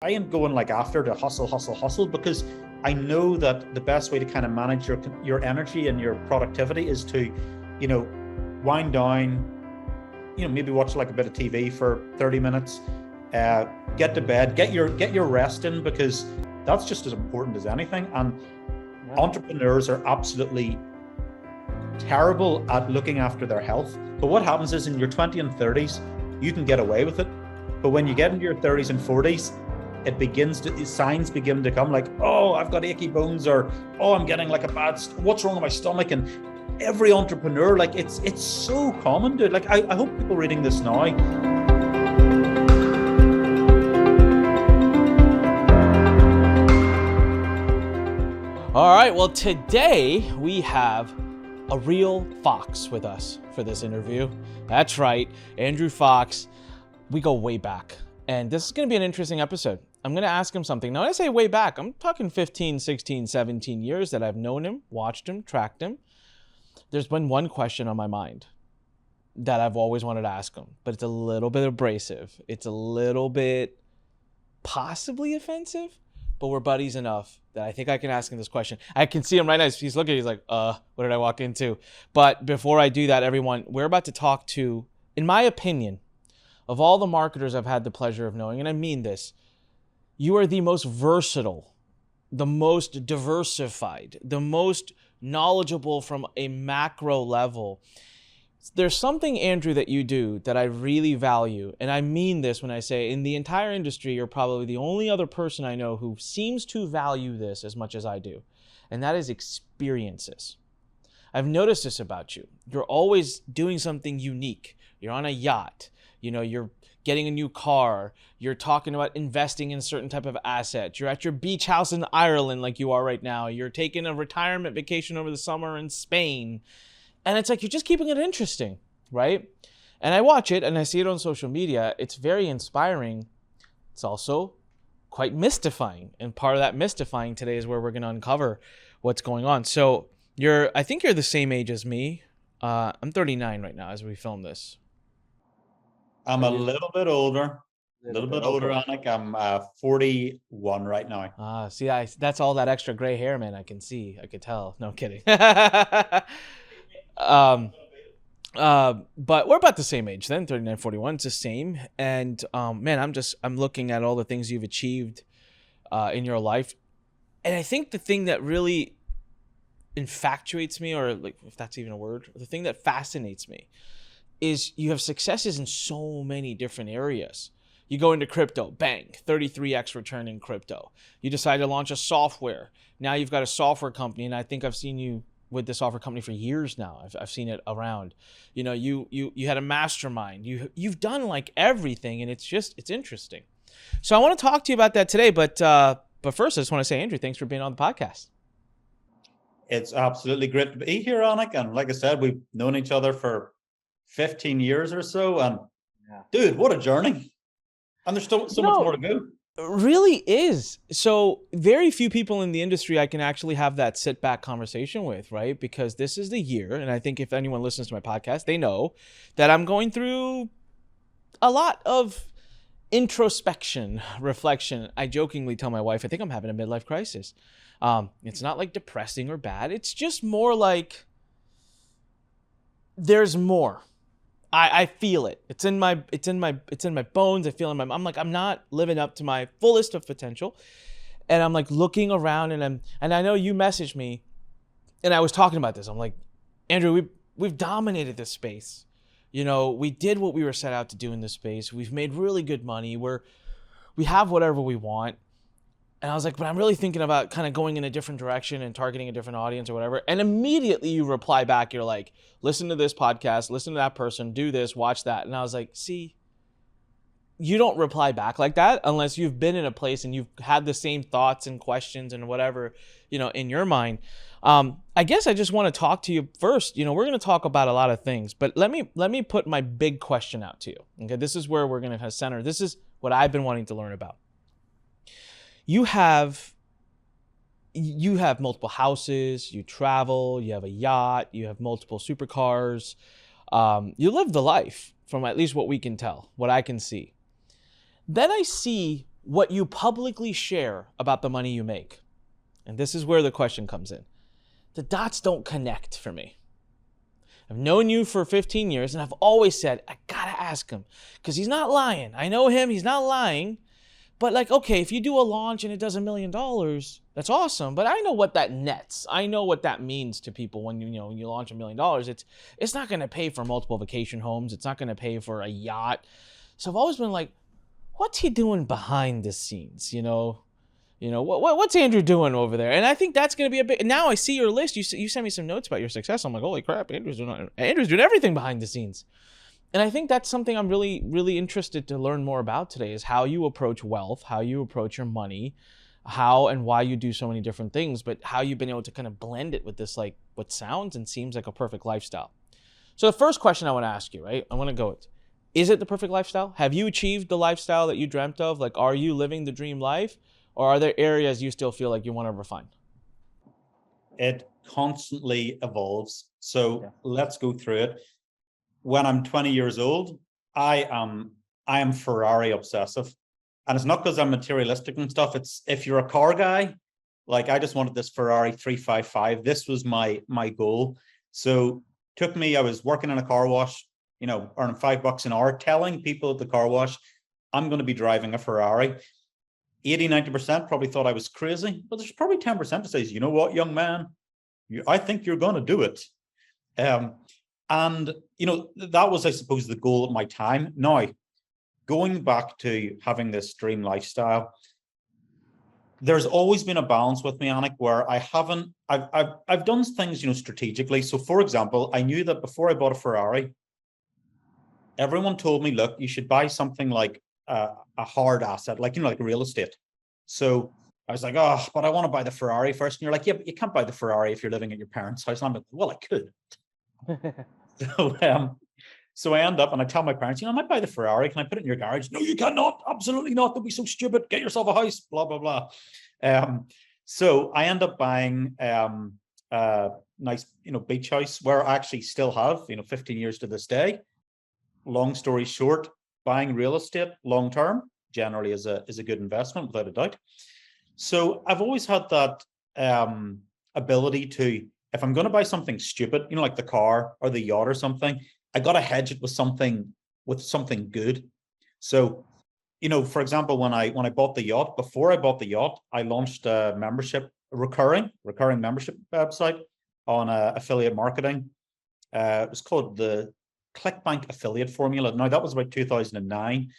I am going like after the hustle, because I know that the best way to kind of manage your energy and your productivity is to, wind down, maybe watch like a bit of TV for 30 minutes, get to bed, get your rest in, because that's just as important as anything. And entrepreneurs are absolutely terrible at looking after their health. But what happens is in your 20s and 30s, you can get away with it. But when you get into your 30s and 40s, signs begin to come like, oh, I've got achy bones, or, oh, I'm getting like what's wrong with my stomach? And every entrepreneur, like it's so common, dude. Like I hope people reading this now. All right, well, today we have a real Fox with us for this interview. That's right, Andrew Fox. We go way back, and this is going to be an interesting episode. I'm going to ask him something. Now, when I say way back, I'm talking 15, 16, 17 years that I've known him, watched him, tracked him. There's been one question on my mind that I've always wanted to ask him, but it's a little bit abrasive. It's a little bit possibly offensive, but we're buddies enough that I think I can ask him this question. I can see him right now. He's looking, he's like, what did I walk into? But before I do that, everyone, we're about to talk to, in my opinion, of all the marketers I've had the pleasure of knowing, and I mean this, you are the most versatile, the most diversified, the most knowledgeable from a macro level. There's something, Andrew, that you do that I really value, and I mean this when I say in the entire industry, you're probably the only other person I know who seems to value this as much as I do, and that is experiences. I've noticed this about you. You're always doing something unique. You're on a yacht. You're getting a new car. You're talking about investing in a certain type of asset. You're at your beach house in Ireland like you are right now. You're taking a retirement vacation over the summer in Spain. And it's like you're just keeping it interesting, right? And I watch it and I see it on social media. It's very inspiring. It's also quite mystifying. And part of that mystifying today is where we're going to uncover what's going on. So I think you're the same age as me. I'm 39 right now as we film this. I'm a little bit older. Anik. I'm 41 right now. See, that's all that extra gray hair, man. I can see. I could tell. No, I'm kidding. But we're about the same age then, 39, 41. It's the same. And man, I'm looking at all the things you've achieved in your life. And I think the thing that really infatuates me, or like if that's even a word, the thing that fascinates me is you have successes in so many different areas. You go into crypto, bang, 33x return in crypto. You decide to launch a software. Now you've got a software company, and I think I've seen you with the software company for years now. I've seen it around. You had a mastermind. You've done like everything, and it's interesting. So I want to talk to you about that today, but first I just want to say, Andrew, thanks for being on the podcast. It's absolutely great to be here, Anik. And like I said, we've known each other for 15 years or so, and dude, what a journey. And there's still so much more to go. It really is. So very few people in the industry I can actually have that sit back conversation with, right? Because this is the year, and I think if anyone listens to my podcast, they know that I'm going through a lot of introspection, reflection. I jokingly tell my wife, I think I'm having a midlife crisis. It's not like depressing or bad. It's just more like there's more. I feel it. It's in my bones. I feel I'm like, I'm not living up to my fullest of potential. And I'm like looking around, and I know you messaged me and I was talking about this. I'm like, Andrew, we've dominated this space. We did what we were set out to do in this space. We've made really good money. We have whatever we want. And I was like, but I'm really thinking about kind of going in a different direction and targeting a different audience or whatever. And immediately you reply back, you're like, listen to this podcast, listen to that person, do this, watch that. And I was like, see, you don't reply back like that unless you've been in a place and you've had the same thoughts and questions and whatever, in your mind. I guess I just want to talk to you first. We're going to talk about a lot of things, but let me put my big question out to you. Okay, this is where we're going to kind of center. This is what I've been wanting to learn about. You have multiple houses, you travel, you have a yacht, you have multiple supercars. You live the life from at least what we can tell, what I can see. Then I see what you publicly share about the money you make, and this is where the question comes in, the dots don't connect for me. I've known you for 15 years, and I've always said, I gotta ask him, because he's not lying. I know him, he's not lying. But like, okay, if you do a launch and it does $1 million, that's awesome. But I know what that nets. I know what that means to people when when you launch $1 million. It's not going to pay for multiple vacation homes. It's not going to pay for a yacht. So I've always been like, what's he doing behind the scenes? What's Andrew doing over there? And I think that's going to be a bit. Now I see your list. You sent me some notes about your success. I'm like, holy crap, Andrew's doing everything behind the scenes. And I think that's something I'm really, really interested to learn more about today, is how you approach wealth, how you approach your money, how and why you do so many different things, but how you've been able to kind of blend it with this, like, what sounds and seems like a perfect lifestyle. So the first question I want to ask you, right? I want to go with, is it the perfect lifestyle? Have you achieved the lifestyle that you dreamt of? Like, are you living the dream life? Or are there areas you still feel like you want to refine? It constantly evolves. So let's go through it. When I'm 20 years old, I am Ferrari obsessive. And it's not because I'm materialistic and stuff. It's, if you're a car guy, like, I just wanted this Ferrari 355. This was my goal. So I was working in a car wash, earning $5 an hour, telling people at the car wash, I'm going to be driving a Ferrari. 80-90% probably thought I was crazy, but there's probably 10% that says, you know what, young man, I think you're going to do it. And, that was, I suppose, the goal at my time. Now, going back to having this dream lifestyle, there's always been a balance with me, Anik, where I've done things, strategically. So, for example, I knew that before I bought a Ferrari, everyone told me, look, you should buy something like a hard asset, like real estate. So I was like, oh, but I want to buy the Ferrari first. And you're like, yeah, but you can't buy the Ferrari if you're living at your parents' house. And I'm like, well, I could. So I end up and I tell my parents, I might buy the Ferrari. Can I put it in your garage? No, you cannot. Absolutely not. Don't be so stupid. Get yourself a house. Blah, blah, blah. So I end up buying a nice, beach house where I actually still have, 15 years to this day. Long story short, buying real estate long term generally is a good investment, without a doubt. So I've always had that ability to, if I'm going to buy something stupid, like the car or the yacht or something, I got to hedge it with something good. So, for example, when I bought the yacht, before I bought the yacht, I launched a recurring membership website on affiliate marketing. It was called the ClickBank affiliate formula. Now, that was about 2009.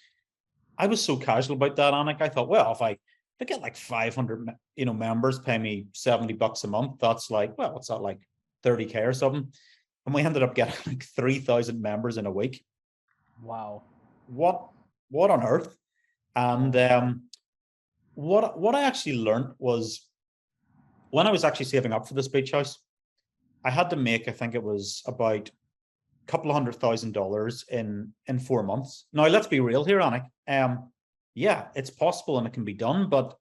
I was so casual about that, Anik. I thought, well, if I get like 500, members pay me $70 a month, that's like, well, what's that, like 30K or something? And we ended up getting like 3,000 members in a week. Wow. What on earth? And what I actually learned was, when I was actually saving up for this beach house, I had to make, I think it was about a couple of $100,000 in 4 months. Now, let's be real here, Anik. Yeah, it's possible and it can be done, but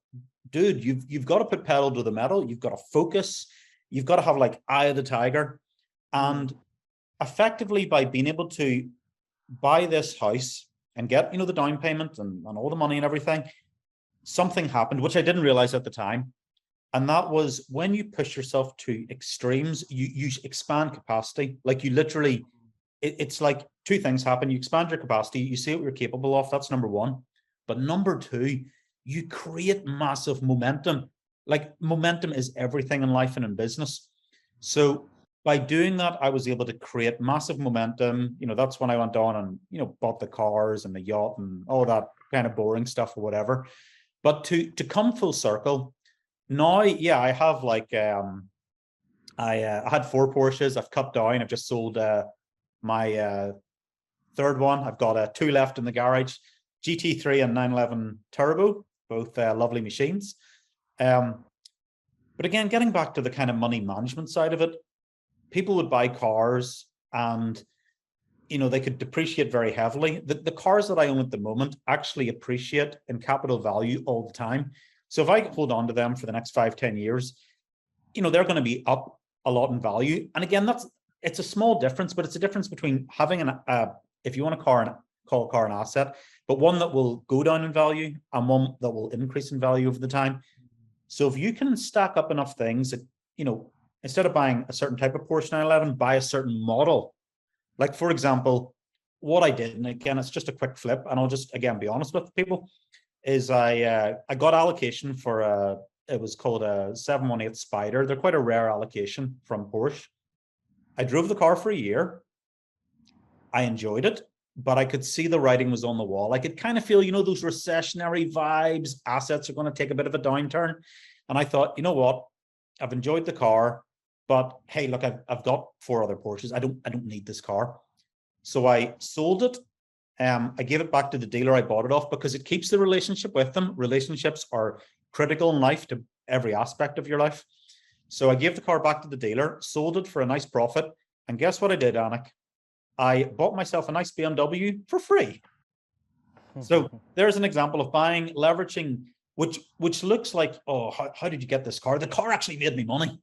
dude, you've got to put pedal to the metal. You've got to focus. You've got to have like eye of the tiger. And effectively, by being able to buy this house and get, the down payment and all the money and everything, something happened, which I didn't realize at the time. And that was, when you push yourself to extremes, you expand capacity. Like, you literally, it's like two things happen. You expand your capacity, you see what you're capable of. That's number one. But number two, you create massive momentum. Like, momentum is everything in life and in business. So by doing that, I was able to create massive momentum. That's when I went on and, bought the cars and the yacht and all that kind of boring stuff or whatever. But to come full circle, now, yeah, I have like, I had 4 Porsches. I've cut down. I've just sold my third one. I've got 2 left in the garage, GT3 and 911 Turbo, both lovely machines. But again, getting back to the kind of money management side of it, people would buy cars and, they could depreciate very heavily. The cars that I own at the moment actually appreciate in capital value all the time. So if I hold on to them for the next 5-10 years, they're going to be up a lot in value. And again, it's a small difference, but it's a difference between having if you want a car and call a car an asset, but one that will go down in value and one that will increase in value over the time. So if you can stack up enough things that, instead of buying a certain type of Porsche 911, buy a certain model. Like, for example, what I did, and again, it's just a quick flip, and I'll just, again, be honest with people, is I got allocation for it was called a 718 Spider. They're quite a rare allocation from Porsche. I drove the car for a year. I enjoyed it, but I could see the writing was on the wall. I could kind of feel, those recessionary vibes. Assets are going to take a bit of a downturn. And I thought, you know what? I've enjoyed the car, but hey, look, I've got 4 other Porsches. I don't need this car. So I sold it. I gave it back to the dealer I bought it off because it keeps the relationship with them. Relationships are critical in life, to every aspect of your life. So I gave the car back to the dealer, sold it for a nice profit. And guess what I did, Anik? I bought myself a nice BMW for free. So there's an example of buying, leveraging, which looks like, oh, how did you get this car? The car actually made me money.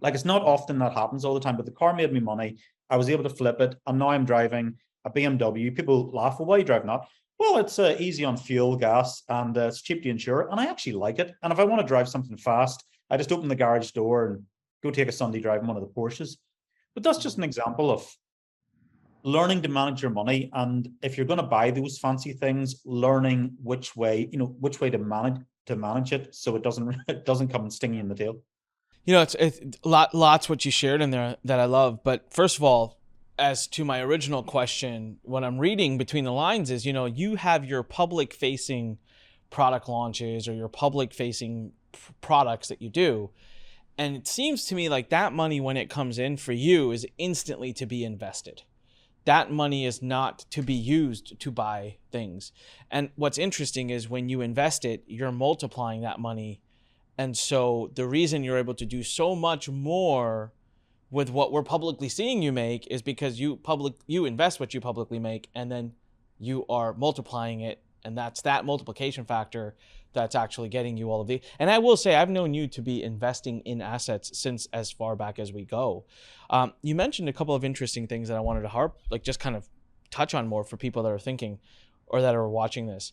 Like, it's not often that happens all the time, but the car made me money. I was able to flip it, and now I'm driving a BMW. People laugh, well, why are you driving that? Well, it's easy on fuel, gas, and it's cheap to insure, and I actually like it. And if I want to drive something fast, I just open the garage door and go take a Sunday drive in one of the Porsches. But that's just an example of learning to manage your money. And if you're going to buy those fancy things, learning which way to manage it so it doesn't come and sting you in the tail. It's lots what you shared in there that I love. But first of all, as to my original question, what I'm reading between the lines is, you have your public facing product launches or your public facing products that you do. And it seems to me like that money, when it comes in for you, is instantly to be invested. That money is not to be used to buy things. And what's interesting is when you invest it, you're multiplying that money. And so the reason you're able to do so much more with what we're publicly seeing you make is because you invest what you publicly make, and then you are multiplying it. And that's that multiplication factor that's actually getting you all of the. And I will say, I've known you to be investing in assets since as far back as we go. You mentioned a couple of interesting things that I wanted to just kind of touch on more for people that are thinking or that are watching this.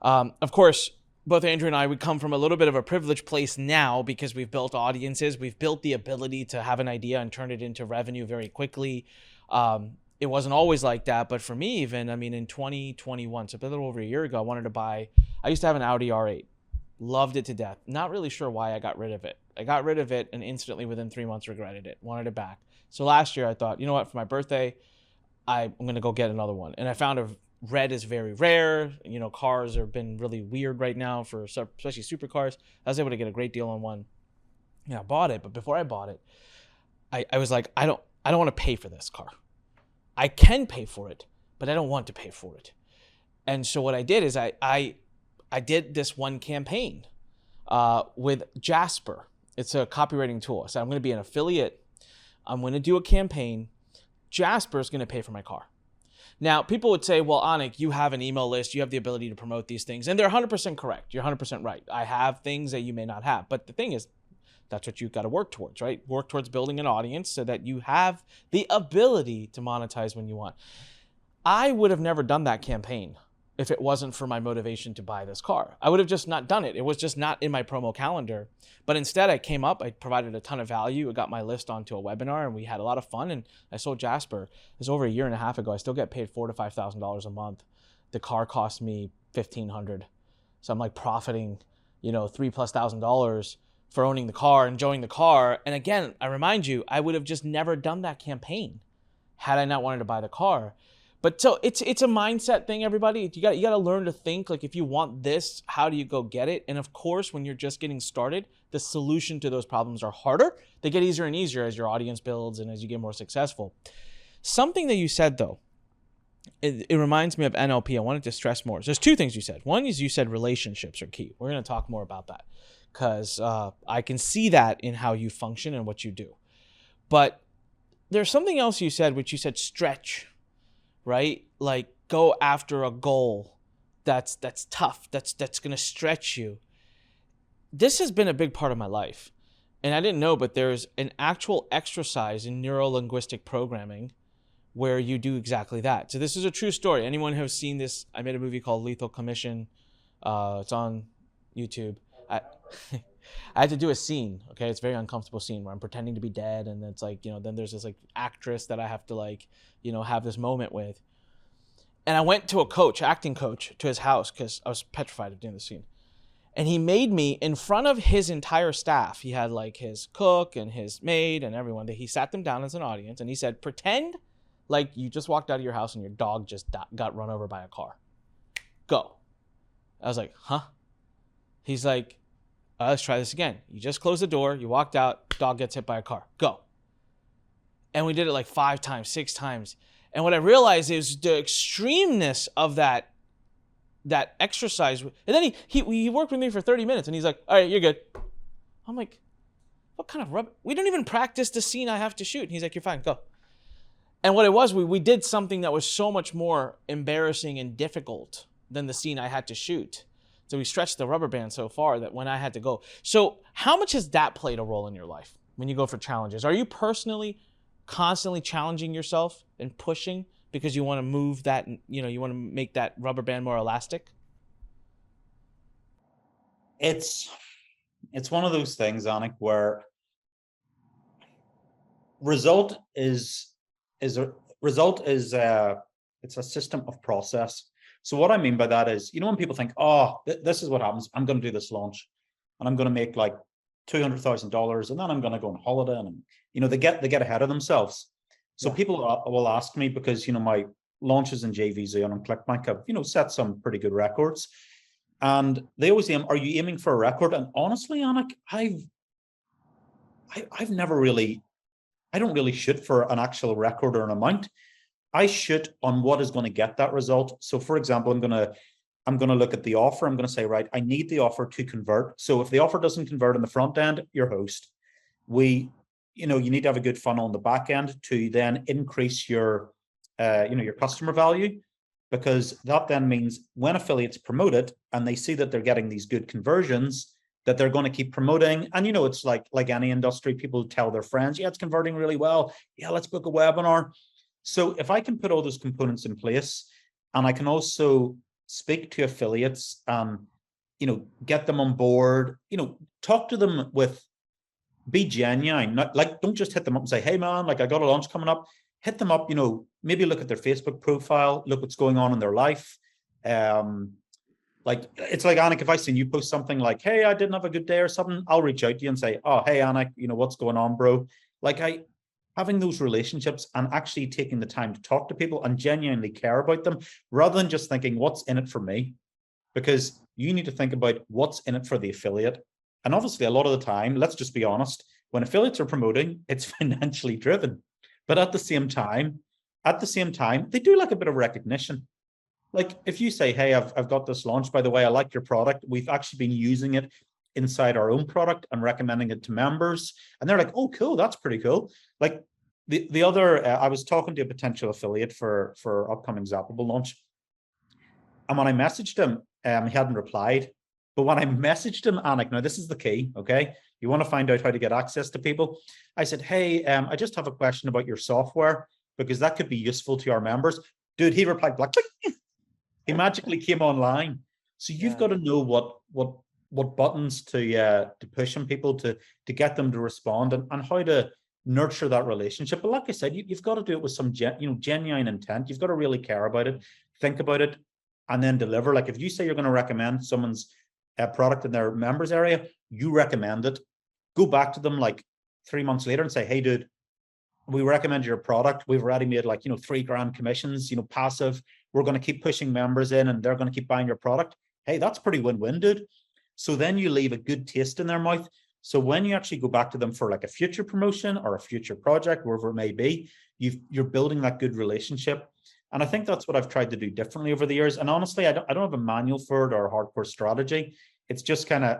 Of course, both Andrew and I, we come from a little bit of a privileged place now because we've built audiences. We've built the ability to have an idea and turn it into revenue very quickly. It wasn't always like that, but for me even, in 2021, so a little over a year ago, I used to have an Audi R8. Loved it to death. Not really sure why I got rid of it. I got rid of it and instantly within 3 months regretted it, wanted it back. So last year I thought, you know what, for my birthday, I'm going to go get another one. And I found red is very rare. Cars have been really weird right now for especially supercars. I was able to get a great deal on one. I bought it, but before I bought it, I was like, I don't want to pay for this car. I can pay for it, but I don't want to pay for it. And so what I did is I did this one campaign with Jasper. It's a copywriting tool. I said, I'm going to be an affiliate. I'm going to do a campaign. Jasper is going to pay for my car. Now, people would say, well, Anik, you have an email list. You have the ability to promote these things. And they're 100% correct. You're 100% right. I have things that you may not have. But the thing is, that's what you've got to work towards, right? Work towards building an audience so that you have the ability to monetize when you want. I would have never done that campaign if it wasn't for my motivation to buy this car. I would have just not done it. It was just not in my promo calendar. But instead, I came up, I provided a ton of value. I got my list onto a webinar, and we had a lot of fun. And I sold Jasper. It was over a year and a half ago. I still get paid $4,000 to $5,000 a month. The car cost me $1,500. So I'm like profiting, $3,000+ for owning the car, enjoying the car. And again, I remind you, I would have just never done that campaign had I not wanted to buy the car. But so it's a mindset thing, everybody. You got to learn to think, like, if you want this, how do you go get it? And of course, when you're just getting started, the solution to those problems are harder. They get easier and easier as your audience builds and as you get more successful. Something that you said, though, it reminds me of NLP. I wanted to stress more. There's two things you said. One is you said relationships are key. We're going to talk more about that because I can see that in how you function and what you do. But there's something else you said, which you said stretch. Right? Like go after a goal that's tough, that's going to stretch you. This has been a big part of my life. And I didn't know, but there's an actual exercise in neuro-linguistic programming where you do exactly that. So this is a true story. Anyone who has seen this, I made a movie called Lethal Commission. It's on YouTube. I, I had to do a scene, okay? It's a very uncomfortable scene where I'm pretending to be dead, and it's like, then there's this like actress that I have to like, have this moment with. And I went to a coach, acting coach, to his house because I was petrified of doing the scene. And he made me, in front of his entire staff, he had like his cook and his maid and everyone, he sat them down as an audience and he said, pretend like you just walked out of your house and your dog just got run over by a car. Go. I was like, huh? He's like, let's try this again. You just closed the door, you walked out, dog gets hit by a car. Go. And we did it like 5 times, 6 times. And what I realized is the extremeness of that exercise. And then he worked with me for 30 minutes and he's like, all right, you're good. I'm like, what kind of rubbish? We don't even practice the scene I have to shoot. And he's like, you're fine, go. And what it was, we did something that was so much more embarrassing and difficult than the scene I had to shoot. So we stretched the rubber band so far that when I had to go. So how much has that played a role in your life when you go for challenges? Are you personally constantly challenging yourself and pushing because you want to move that, you want to make that rubber band more elastic? It's one of those things, Anik, where result is it's a system of process. So what I mean by that is, when people think, this is what happens, I'm going to do this launch and I'm going to make like $200,000 and then I'm going to go on holiday, and they get ahead of themselves. So people will ask me, because my launches in JVZ and on ClickBank have set some pretty good records, and they always aim, are you aiming for a record? And honestly, Anik, I've never really, I don't really shoot for an actual record or an amount. I shoot on what is going to get that result. So for example, I'm going to look at the offer. I'm going to say, right, I need the offer to convert. So if the offer doesn't convert in the front end, you're host. You need to have a good funnel on the back end to then increase your customer value, because that then means when affiliates promote it and they see that they're getting these good conversions, that they're going to keep promoting. And it's like any industry, people tell their friends, yeah, it's converting really well. Yeah, let's book a webinar. So if I can put all those components in place, and I can also speak to affiliates and, get them on board, talk to them be genuine, not like, don't just hit them up and say, hey man, like I got a launch coming up. Hit them up, maybe look at their Facebook profile, look what's going on in their life. Like, it's like, Anik, if I seen you post something like, hey, I didn't have a good day or something, I'll reach out to you and say, oh, hey, Anik, what's going on, bro? Like, having those relationships and actually taking the time to talk to people and genuinely care about them, rather than just thinking, what's in it for me? Because you need to think about what's in it for the affiliate. And obviously, a lot of the time, let's just be honest, when affiliates are promoting, it's financially driven. But at the same time, they do like a bit of recognition. Like if you say, hey, I've got this launch, by the way, I like your product. We've actually been using it inside our own product and recommending it to members. And they're like, oh, cool, that's pretty cool. Like the other, I was talking to a potential affiliate for upcoming Zappable launch. And when I messaged him, he hadn't replied. But when I messaged him, Anik, now this is the key, okay? You want to find out how to get access to people. I said, hey, I just have a question about your software, because that could be useful to our members. Dude, he replied, like, he magically came online. So you've got to know what buttons to push on people to get them to respond, and how to nurture that relationship. But like I said, you've got to do it with some genuine intent. You've got to really care about it, think about it, and then deliver. Like if you say you're going to recommend someone's product in their members area, you recommend it. Go back to them like 3 months later and say, hey, dude, we recommend your product. We've already made like, $3,000 commissions, passive. We're going to keep pushing members in and they're going to keep buying your product. Hey, that's pretty win-win, dude. So then you leave a good taste in their mouth. So when you actually go back to them for like a future promotion or a future project, wherever it may be, you're building that good relationship. And I think that's what I've tried to do differently over the years. And honestly, I don't have a manual for it or a hardcore strategy. It's just kind of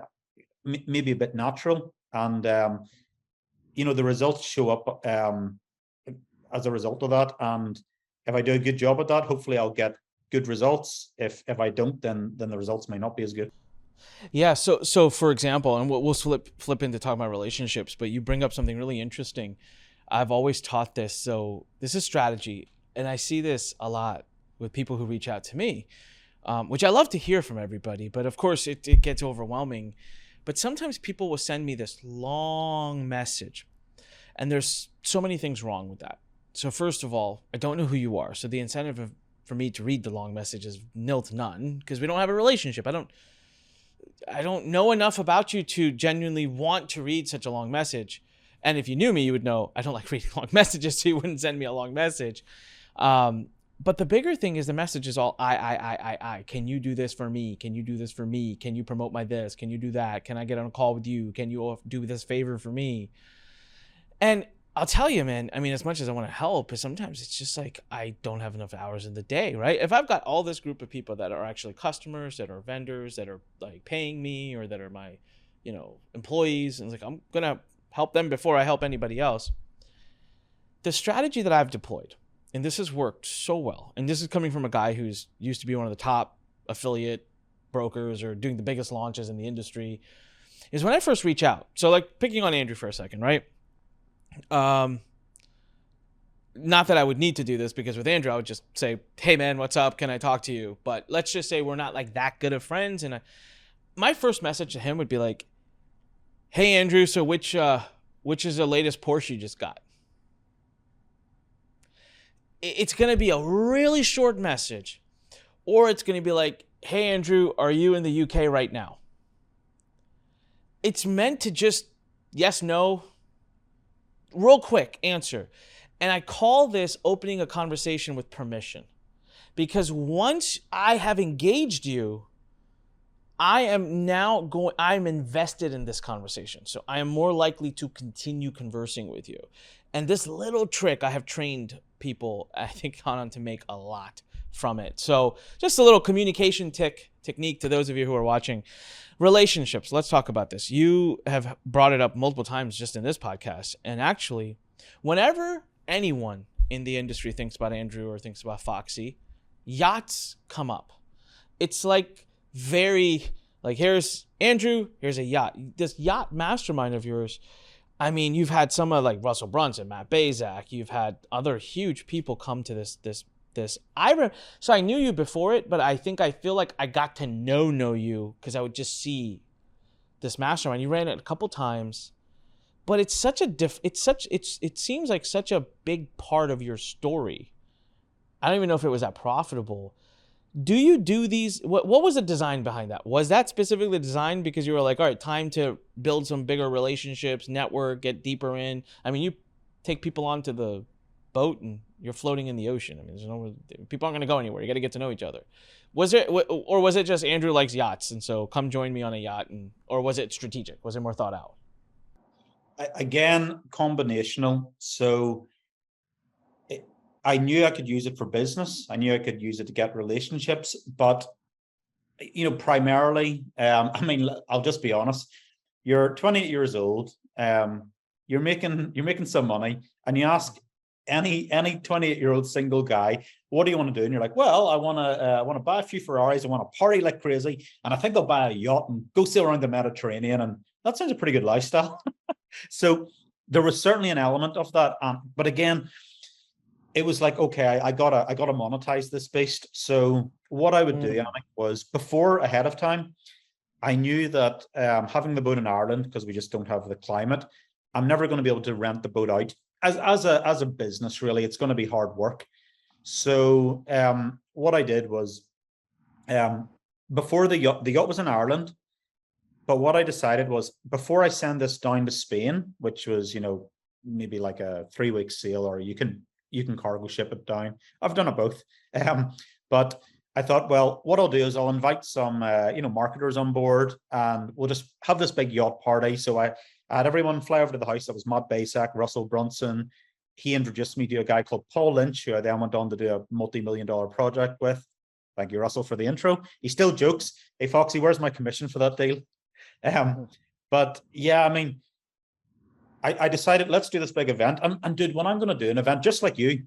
maybe a bit natural. And, the results show up as a result of that. And if I do a good job at that, hopefully I'll get good results. If I don't, then the results may not be as good. Yeah. So for example, and we'll flip into talking about relationships, but you bring up something really interesting. I've always taught this. So this is strategy. and I see this a lot with people who reach out to me, which I love to hear from everybody, but of course it gets overwhelming. But sometimes people will send me this long message, and there's so many things wrong with that. So first of all, I don't know who you are. So the incentive for me to read the long message is nil to none, because we don't have a relationship. I don't know enough about you to genuinely want to read such a long message. And if you knew me, you would know I don't like reading long messages, so you wouldn't send me a long message. But the bigger thing is the message is all I. Can you do this for me? Can you do this for me? Can you promote my this? Can you do that? Can I get on a call with you? Can you do this favor for me? And I'll tell you, man, I mean, as much as I want to help, sometimes it's just like I don't have enough hours in the day, right? If I've got all this group of people that are actually customers, that are vendors, that are like paying me, or that are my, employees, and it's like I'm going to help them before I help anybody else. The strategy that I've deployed, and this has worked so well, and this is coming from a guy who's used to be one of the top affiliate brokers or doing the biggest launches in the industry, is when I first reach out. So like picking on Andrew for a second, right? Not that I would need to do this, because with Andrew, I would just say, hey man, what's up? Can I talk to you? But let's just say we're not like that good of friends. And my first message to him would be like, hey Andrew, so which is the latest Porsche you just got? It's going to be a really short message, or it's going to be like, hey Andrew, are you in the UK right now? It's meant to just yes, no, real quick answer. And I call this opening a conversation with permission, because once I have engaged you, I'm invested in this conversation. So I am more likely to continue conversing with you. And this little trick I have trained people, I think, on to make a lot from it. So just a little communication technique to those of you who are watching. Relationships, let's talk about this. You have brought it up multiple times just in this podcast. And actually, whenever anyone in the industry thinks about Andrew or thinks about Foxy, yachts come up. It's like here's Andrew, here's a yacht. This yacht mastermind of yours, I mean, you've had some of like Russell Brunson, Matt Bazak, you've had other huge people come to this. So I knew you before it, but I feel like I got to know you because I would just see this mastermind. You ran it a couple times, but it's such a it seems like such a big part of your story. I don't even know if it was that profitable. Do you do these? What was the design behind that? Was that specifically designed because you were like, all right, time to build some bigger relationships, network, get deeper in? I mean, you take people onto the boat and you're floating in the ocean. I mean, people aren't going to go anywhere. You got to get to know each other. Was it just Andrew likes yachts and so come join me on a yacht, or was it strategic? Was it more thought out? Again, combinational. So I knew I could use it for business. I knew I could use it to get relationships, but primarily, I mean, I'll just be honest. You're 28 years old. You're making some money, and you ask any 28-year-old single guy, what do you want to do? And you're like, well, I want to buy a few Ferraris. I want to party like crazy, and I think I'll buy a yacht and go sail around the Mediterranean. And that sounds a pretty good lifestyle. So there was certainly an element of that, but again, it was like, okay, I gotta monetize this beast. So what I would do, Anik, was ahead of time, I knew that having the boat in Ireland, because we just don't have the climate, I'm never going to be able to rent the boat out as a business. Really, it's going to be hard work. So what I did was, before the yacht was in Ireland, but what I decided was, before I send this down to Spain, which was maybe like a 3-week sail, or you can cargo ship it down. I've done it both. But I thought, well, what I'll do is I'll invite some, marketers on board, and we'll just have this big yacht party. So I had everyone fly over to the house. That was Matt Bazak, Russell Brunson. He introduced me to a guy called Paul Lynch, who I then went on to do a multi-million-dollar project with. Thank you, Russell, for the intro. He still jokes, hey, Foxy, where's my commission for that deal? But yeah, I mean, I decided, let's do this big event. And dude, when I'm going to do an event, just like you,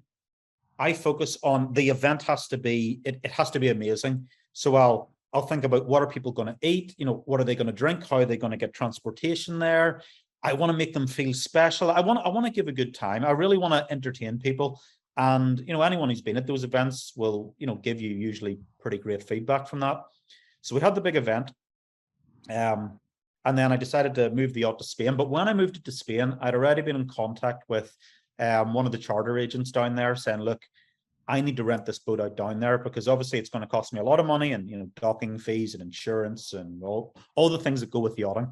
I focus on the event has to be, it has to be amazing. So I'll think about, what are people going to eat? What are they going to drink? How are they going to get transportation there? I want to make them feel special. I want to give a good time. I really want to entertain people. And, anyone who's been at those events will, give you usually pretty great feedback from that. So we had the big event. And then I decided to move the yacht to Spain. But when I moved it to Spain, I'd already been in contact with one of the charter agents down there saying, look, I need to rent this boat out down there because obviously it's going to cost me a lot of money and, docking fees and insurance and all the things that go with yachting.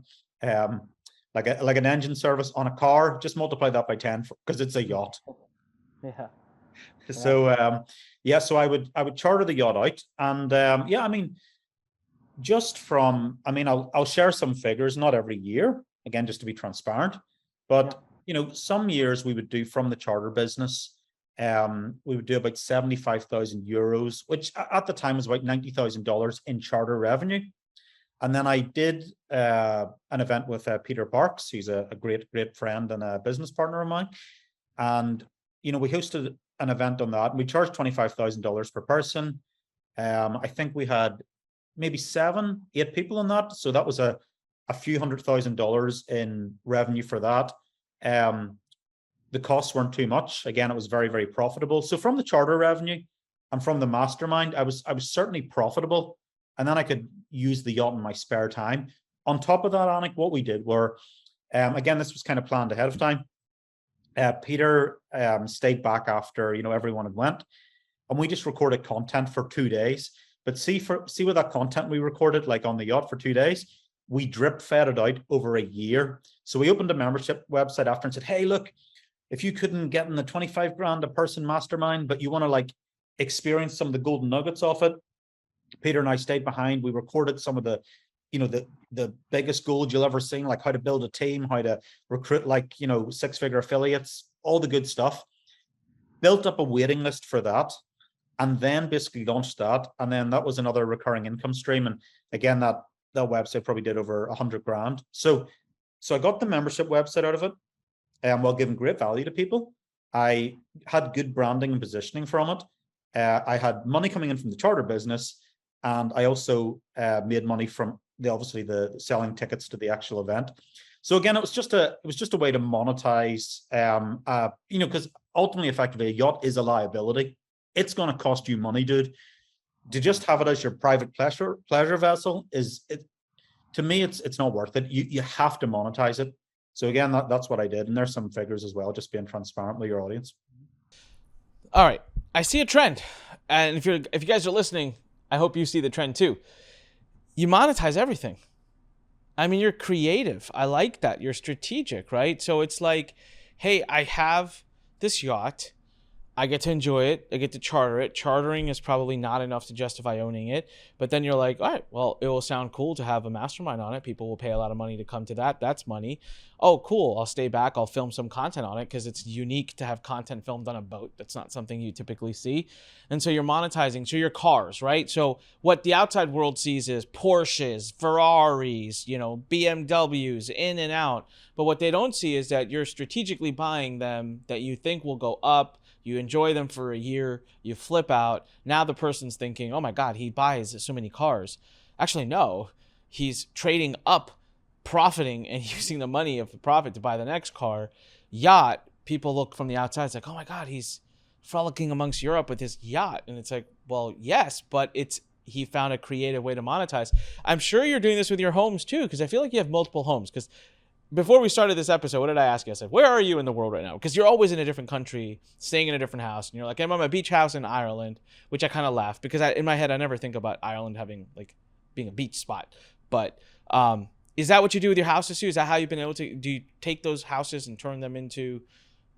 Like an engine service on a car, just multiply that by 10 because it's a yacht. Yeah. So, so I would charter the yacht out. And I'll share some figures, not every year, again, just to be transparent. But, some years we would do from the charter business, we would do about 75,000 euros, which at the time was about $90,000 in charter revenue. And then I did an event with Peter Parks, who's a great friend and a business partner of mine. And, we hosted an event on that and we charged $25,000 per person. I think we had maybe 7-8 people on that. So that was a few $100,000 in revenue for that. The costs weren't too much. Again, it was very, very profitable. So from the charter revenue and from the mastermind, I was certainly profitable. And then I could use the yacht in my spare time. On top of that, Anik, what we did were, again, this was kind of planned ahead of time. Peter stayed back after, everyone had went. And we just recorded content for 2 days. But see with that content we recorded, like on the yacht for 2 days, we drip fed it out over a year. So we opened a membership website after and said, hey, look, if you couldn't get in the 25 grand a person mastermind, but you want to experience some of the golden nuggets of it, Peter and I stayed behind. We recorded some of the, the biggest gold you'll ever seen, like how to build a team, how to recruit 6-figure affiliates, all the good stuff. Built up a waiting list for that. And then basically launched that. And then that was another recurring income stream. And again, that website probably did over 100 grand. So I got the membership website out of it while giving great value to people. I had good branding and positioning from it. I had money coming in from the charter business. And I also made money from the selling tickets to the actual event. So again, it was just a way to monetize, because ultimately, effectively, a yacht is a liability. It's going to cost you money, dude. To just have it as your private pleasure vessel to me, it's not worth it. You have to monetize it. So again, that's what I did. And there's some figures as well, just being transparent with your audience. All right. I see a trend. And if you guys are listening, I hope you see the trend too. You monetize everything. I mean, you're creative. I like that. You're strategic, right? So it's like, hey, I have this yacht. I get to enjoy it. I get to charter it. Chartering is probably not enough to justify owning it. But then you're like, all right, well, it will sound cool to have a mastermind on it. People will pay a lot of money to come to that. That's money. Oh, cool. I'll stay back. I'll film some content on it because it's unique to have content filmed on a boat. That's not something you typically see. And so you're monetizing. So your cars, right? So what the outside world sees is Porsches, Ferraris, BMWs, in and out. But what they don't see is that you're strategically buying them that you think will go up. You enjoy them for a year, you flip out. Now the person's thinking, oh my God, he buys so many cars. Actually, no, he's trading up, profiting and using the money of the profit to buy the next car. Yacht, people look from the outside, it's like, oh my God, he's frolicking amongst Europe with his yacht. And it's like, well, yes, but he found a creative way to monetize. I'm sure you're doing this with your homes too, because I feel like you have multiple homes. Because before we started this episode, what did I ask you? I said, where are you in the world right now? Because you're always in a different country, staying in a different house. And you're like, I'm at my beach house in Ireland, which I kind of laugh because in my head, I never think about Ireland being a beach spot. But is that what you do with your houses too? Is that how you've been able to, do you take those houses and turn them into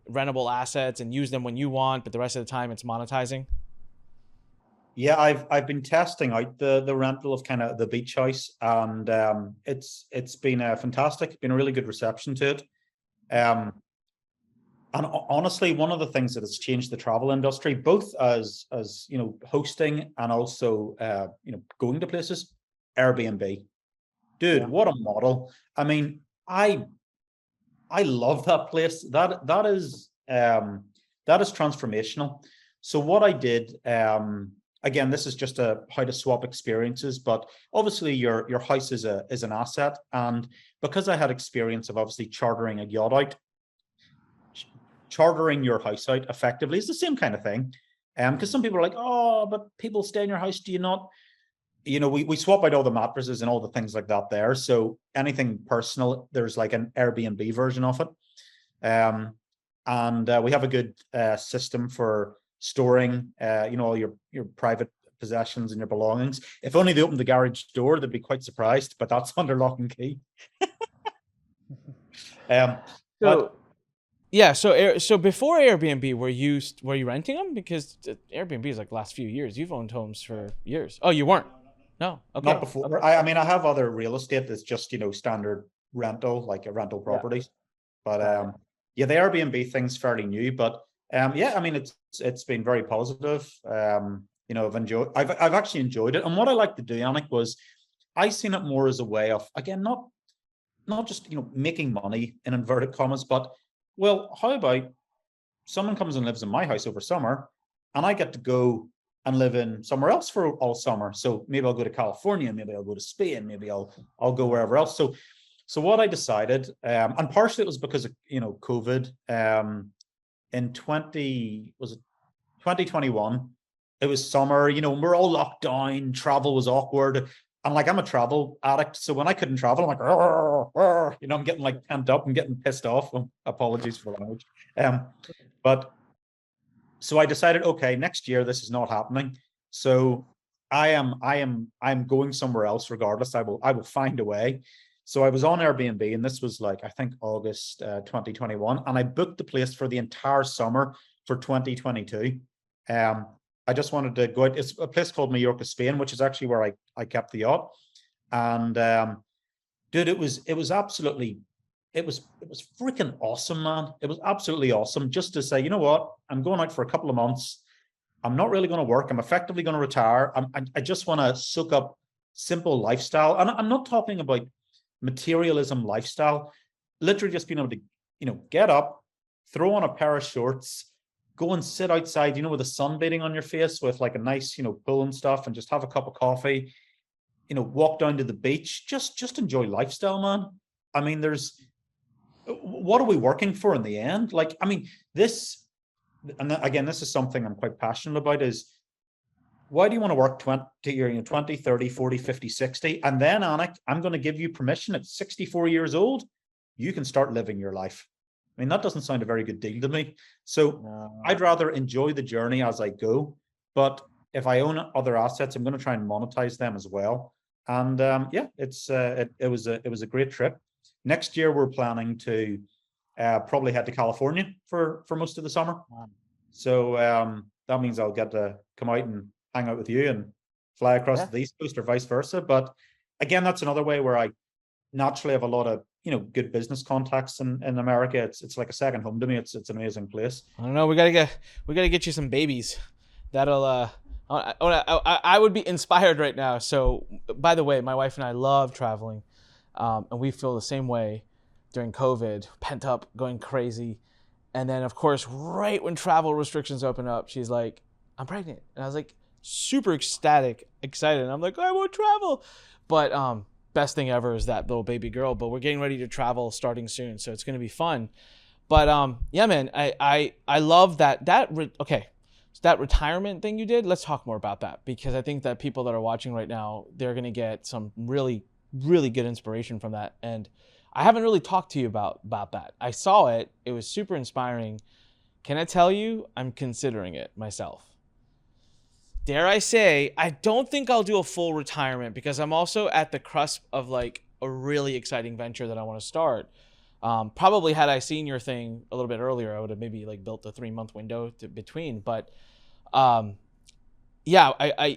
rentable assets and use them when you want, but the rest of the time it's monetizing? Yeah, I've been testing out the rental of kind of the beach house, and it's been fantastic. Been a really good reception to it. And honestly, one of the things that has changed the travel industry, both as hosting and also going to places, Airbnb. Dude, what a model! I mean, I love that place. That is transformational. So what I did. Again, this is just how to swap experiences, but obviously your house is an asset. And because I had experience of obviously chartering a yacht out, chartering your house out effectively is the same kind of thing. Because some people are like, oh, but people stay in your house. Do you not? We swap out all the mattresses and all the things like that there. So anything personal, there's like an Airbnb version of it. And we have a good system for storing, all your private possessions and your belongings. If only they opened the garage door, they'd be quite surprised, but that's under lock and key. So before Airbnb, were you renting them? Because Airbnb is like last few years. You've owned homes for years. Oh, you weren't? No. Okay. Not before. I mean, I have other real estate that's just, standard rental, like a rental properties. But the Airbnb thing's fairly new. But I mean, it's been very positive. I've actually enjoyed it. And what I like to do, Anik, was I seen it more as a way of, again, not just making money in inverted commas, but well, how about someone comes and lives in my house over summer, and I get to go and live in somewhere else for all summer. So maybe I'll go to California, maybe I'll go to Spain, maybe I'll go wherever else. So what I decided, and partially it was because of COVID. In 2021, it was summer. We're all locked down. Travel was awkward. And like, I'm a travel addict, so when I couldn't travel, I'm like, I'm getting like pent up and getting pissed off. Apologies for the language. But so I decided, okay, next year this is not happening. So I'm going somewhere else regardless. I will find a way. So I was on Airbnb, and this was like, I think August 2021, and I booked the place for the entire summer for 2022. I just wanted to go out. It's a place called Mallorca, Spain, which is actually where I kept the yacht. And dude, it was freaking awesome, man. It was absolutely awesome just to say, you know what? I'm going out for a couple of months. I'm not really going to work. I'm effectively going to retire. I just want to soak up simple lifestyle. And I'm not talking about materialism lifestyle. Literally just being able to, get up, throw on a pair of shorts, go and sit outside, with the sun beating on your face with like a nice, pool and stuff, and just have a cup of coffee, walk down to the beach, just enjoy lifestyle, man. I mean, what are we working for in the end? Like, I mean, this is something I'm quite passionate about, is why do you want to work 20, 30, 40, 50, 60? And then, Anik, I'm going to give you permission at 64 years old, you can start living your life. I mean, that doesn't sound a very good deal to me. So I'd rather enjoy the journey as I go. But if I own other assets, I'm going to try and monetize them as well. And it was a great trip. Next year, we're planning to probably head to California for most of the summer. So that means I'll get to come out and hang out with you and fly across the East Coast or vice versa. But again, that's another way where I naturally have a lot of good business contacts in America. It's like a second home to me. It's an amazing place. I don't know. We gotta get you some babies. That'll I would be inspired right now. So by the way, my wife and I love traveling, and we feel the same way during COVID, pent up, going crazy. And then of course, right when travel restrictions open up, she's like, I'm pregnant. And I was like, super excited. And I'm like, I won't travel. But best thing ever is that little baby girl. But we're getting ready to travel starting soon, so it's going to be fun. But yeah, man, I love that. Okay, so that retirement thing you did. Let's talk more about that, because I think that people that are watching right now, they're going to get some really, really good inspiration from that. And I haven't really talked to you about that. I saw it. It was super inspiring. Can I tell you, I'm considering it myself. Dare I say, I don't think I'll do a full retirement, because I'm also at the cusp of like a really exciting venture that I want to start. Probably had I seen your thing a little bit earlier, I would have maybe like built a 3-month window between. But yeah,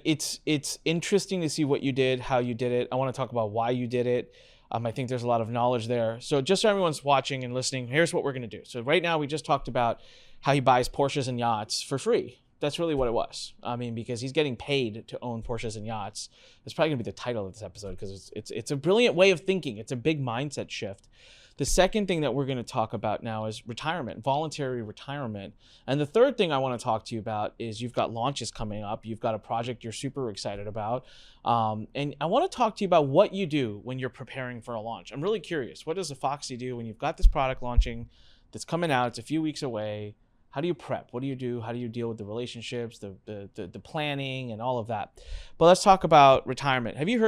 it's interesting to see what you did, how you did it. I want to talk about why you did it. I think there's a lot of knowledge there. So just so everyone's watching and listening, here's what we're going to do. So right now we just talked about how he buys Porsches and yachts for free. That's really what it was. I mean, because he's getting paid to own Porsches and yachts. That's probably going to be the title of this episode, because it's a brilliant way of thinking. It's a big mindset shift. The second thing that we're going to talk about now is retirement, voluntary retirement. And the third thing I want to talk to you about is you've got launches coming up. You've got a project you're super excited about. And I want to talk to you about what you do when you're preparing for a launch. I'm really curious. What does a Foxy do when you've got this product launching that's coming out. It's a few weeks away. How do you prep? What do you do? How do you deal with the relationships, the planning, and all of that? But let's talk about retirement. Have you ever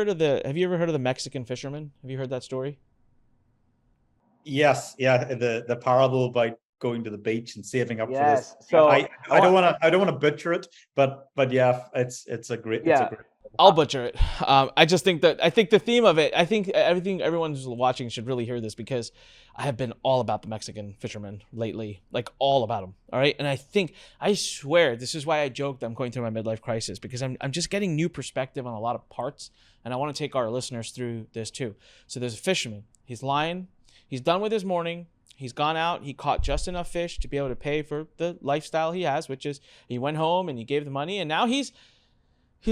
heard of the Mexican fisherman? Have you heard that story? Yes, yeah, the parable about going to the beach and saving up for this. Yes. So I don't want to butcher it, but yeah, it's a great. Yeah. I'll butcher it. I think the theme of it, I think everyone who's watching should really hear this, because I have been all about the Mexican fishermen lately, like all about them. All right. And I swear, this is why I joked I'm going through my midlife crisis, because I'm just getting new perspective on a lot of parts. And I want to take our listeners through this too. So there's a fisherman. He's lying. He's done with his morning. He's gone out. He caught just enough fish to be able to pay for the lifestyle he has, which is he went home and he gave the money, and now he's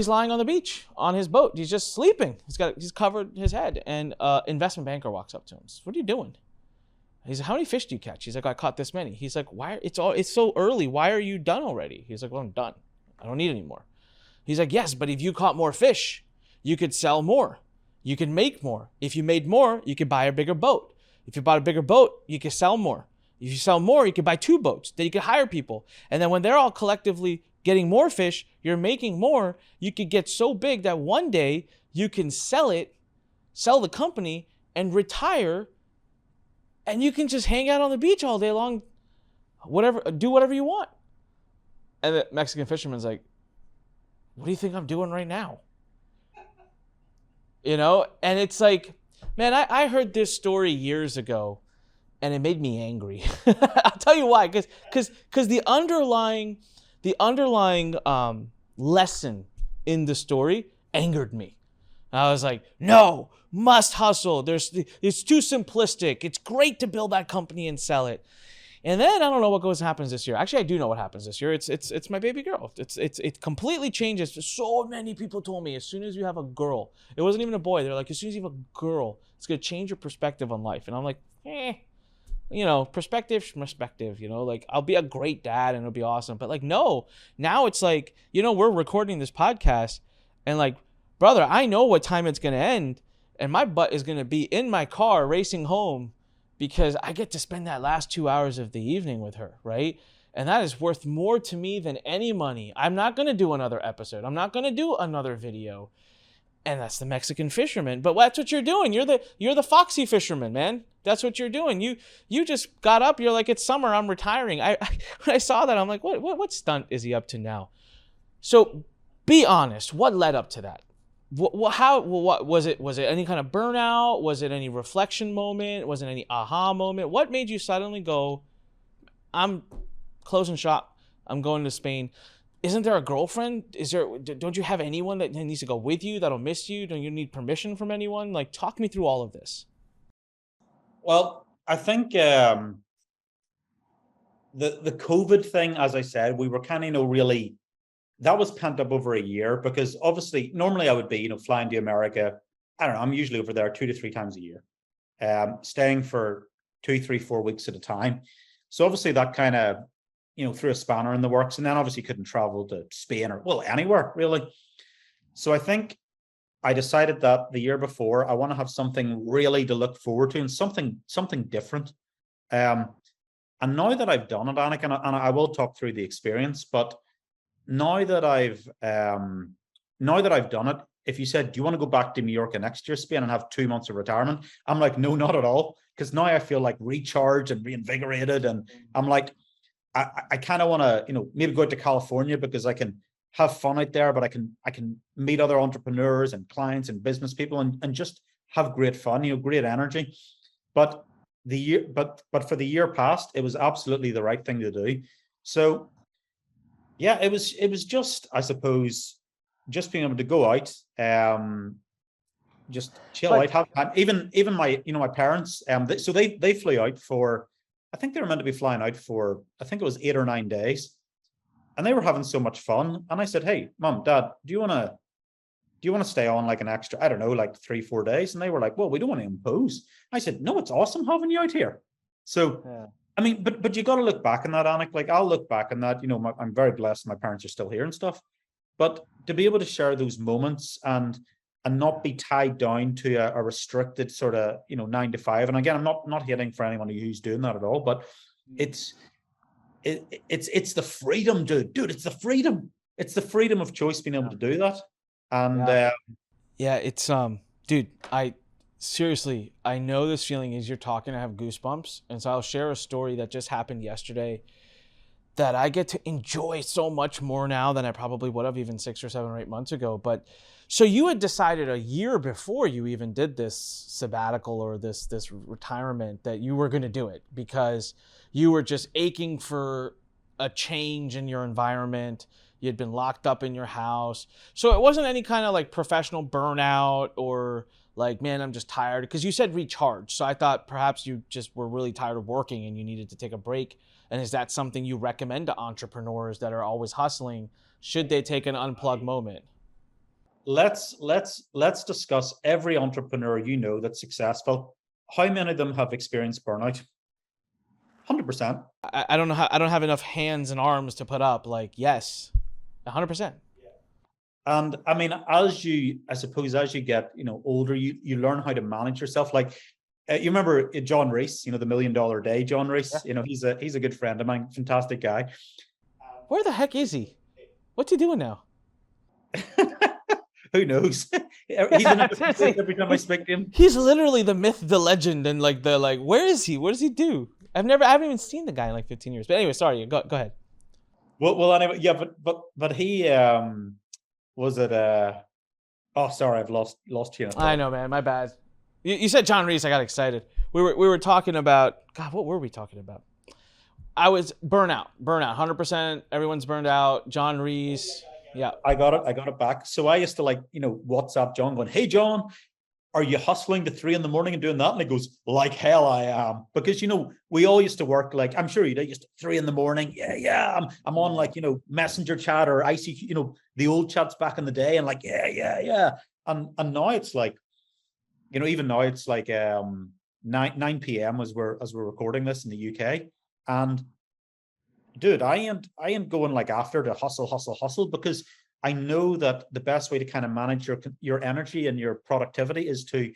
lying on the beach on his boat. He's just sleeping. He's covered his head. And investment banker walks up to him. Says, "What are you doing?" He's like, "How many fish do you catch?" He's like, "I caught this many." He's like, "Why? It's so early. Why are you done already?" He's like, "Well, I'm done. I don't need any more." He's like, "Yes, but if you caught more fish, you could sell more. You could make more. If you made more, you could buy a bigger boat. If you bought a bigger boat, you could sell more. If you sell more, you could buy 2 boats. Then you could hire people. And then when they're all collectively getting more fish, you're making more. You could get so big that one day you can sell the company, and retire, and you can just hang out on the beach all day long, do whatever you want." And the Mexican fisherman's like, "What do you think I'm doing right now?" And it's like, man, I heard this story years ago, and it made me angry. I'll tell you why, because the underlying lesson in the story angered me. I was like, no, must hustle. It's too simplistic. It's great to build that company and sell it. And then I don't know what happens this year. Actually, I do know what happens this year. It's my baby girl. It completely changes. So many people told me, as soon as you have a girl, it wasn't even a boy. They're like, as soon as you have a girl, it's gonna change your perspective on life. And I'm like, perspective, like I'll be a great dad and it'll be awesome. But like, no, now it's like, we're recording this podcast, and like, brother, I know what time it's gonna end, and my butt is gonna be in my car racing home, because I get to spend that last 2 hours of the evening with her, right? And that is worth more to me than any money. I'm not going to do another episode. I'm not going to do another video. And that's the Mexican fisherman. But that's what you're doing. You're the foxy fisherman, man. That's what you're doing. You just got up. You're like, it's summer. I'm retiring. When I saw that, I'm like, what stunt is he up to now? So be honest. What led up to that? What was it? Was it any kind of burnout? Was it any reflection moment? Was it any aha moment? What made you suddenly go, I'm closing shop. I'm going to Spain. Isn't there a girlfriend? Don't you have anyone that needs to go with you that'll miss you? Don't you need permission from anyone? Like, talk me through all of this. Well, I think the COVID thing, as I said, we were kind of really, that was pent up over a year, because obviously normally I would be, flying to America. I don't know. I'm usually over there 2 to 3 times a year, staying for 2, 3, 4 weeks at a time. So obviously that kind of, threw a spanner in the works, and then obviously couldn't travel to Spain or anywhere really. So I think I decided that the year before, I want to have something really to look forward to, and something different. And now that I've done it, Anik, and I will talk through the experience, but now that I've done it, if you said, "Do you want to go back to Mallorca next year, Spain, and have 2 months of retirement?" I'm like, no, not at all. Because now I feel like recharged and reinvigorated. And I'm like, I kind of want to, maybe go out to California, because I can have fun out there, but I can meet other entrepreneurs and clients and business people, and just have great fun, great energy. But for the year past, it was absolutely the right thing to do. So yeah, it was just, I suppose, just being able to go out, just chill out, have fun. Even my, my parents, so they flew out for, I think they were meant to be flying out for, I think it was 8 or 9 days, and they were having so much fun. And I said, "Hey, Mom, Dad, do you want to stay on like an extra, I don't know, like 3, 4 days?" And they were like, "Well, we don't want to impose." I said, "No, it's awesome having you out here." So yeah. I mean, but you got to look back on that, Anik. Like, I'll look back on that. I'm very blessed. My parents are still here and stuff. But to be able to share those moments and not be tied down to a restricted sort of 9 to 5. And again, I'm not hating for anyone who's doing that at all. But it's it's the freedom, dude. It's the freedom. It's the freedom of choice being able to do that. And Yeah, it's dude, I seriously, I know this feeling as you're talking, I have goosebumps. And so I'll share a story that just happened yesterday that I get to enjoy so much more now than I probably would have even 6 or 7 or 8 months ago. But so you had decided a year before you even did this sabbatical or this retirement that you were going to do it because you were just aching for a change in your environment. You had been locked up in your house. So it wasn't any kind of like professional burnout or like, man, I'm just tired. Because you said recharge. So I thought perhaps you just were really tired of working and you needed to take a break. And is that something you recommend to entrepreneurs that are always hustling? Should they take an unplug moment? let's discuss every entrepreneur you know that's successful. How many of them have experienced burnout? 100%. I don't know how, I don't have enough hands and arms to put up. Like, yes, 100%. And I mean, I suppose, as you get, older, you learn how to manage yourself. Like, you remember John Reese, the $1 Million Day, John Reese. Yeah. He's a good friend of mine, fantastic guy. Where the heck is he? What's he doing now? Who knows? He's in every time I speak to him. He's literally the myth, the legend, and where is he? What does he do? I haven't even seen the guy in like 15 years. But anyway, sorry, go ahead. Well, anyway, yeah, but he was it? Oh, sorry, I've lost chain of thought. I know, man, my bad. You said John Reese, I got excited. We were talking about, God, what were we talking about? I was burnout, 100%. Everyone's burned out. John Reese, yeah. I got it back. So I used to WhatsApp John going, "Hey John, are you hustling to 3 a.m. and doing that?" And he goes, "Like hell I am." Because, we all used to work, like, I'm sure you did, just 3 a.m. Yeah. I'm on messenger chat or ICQ, the old chats back in the day. And yeah. And now it's like, even now it's like 9 p.m. as we're recording this in the UK. And dude, I ain't going like after to hustle because I know that the best way to kind of manage your energy and your productivity is to,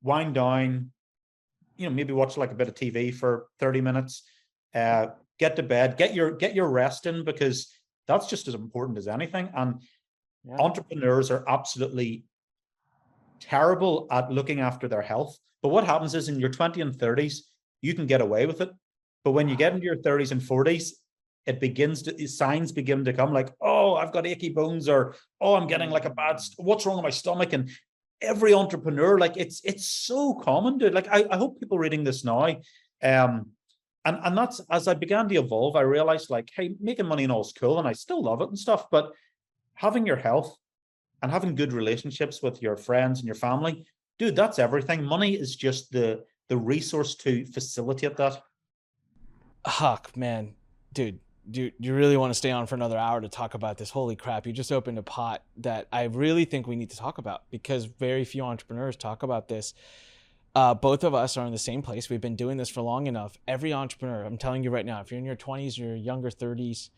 wind down, maybe watch like a bit of TV for 30 minutes, get to bed, get your rest in, because that's just as important as anything. And entrepreneurs are absolutely terrible at looking after their health. But what happens is in your 20s and 30s, you can get away with it. But when you get into your 30s and 40s, signs begin to come like, oh, I've got achy bones, or, oh, I'm getting like what's wrong with my stomach? And every entrepreneur, like it's so common, dude. Like I hope people reading this now. And that's, as I began to evolve, I realized like, hey, making money and all is cool and I still love it and stuff, but having your health and having good relationships with your friends and your family, dude, that's everything. Money is just the resource to facilitate that. Huck, man, dude, do you really want to stay on for another hour to talk about this? Holy crap, you just opened a pot that I really think we need to talk about, because very few entrepreneurs talk about this. Both of us are in the same place. We've been doing this for long enough. Every entrepreneur, I'm telling you right now, if you're in your 20s, your younger 30s,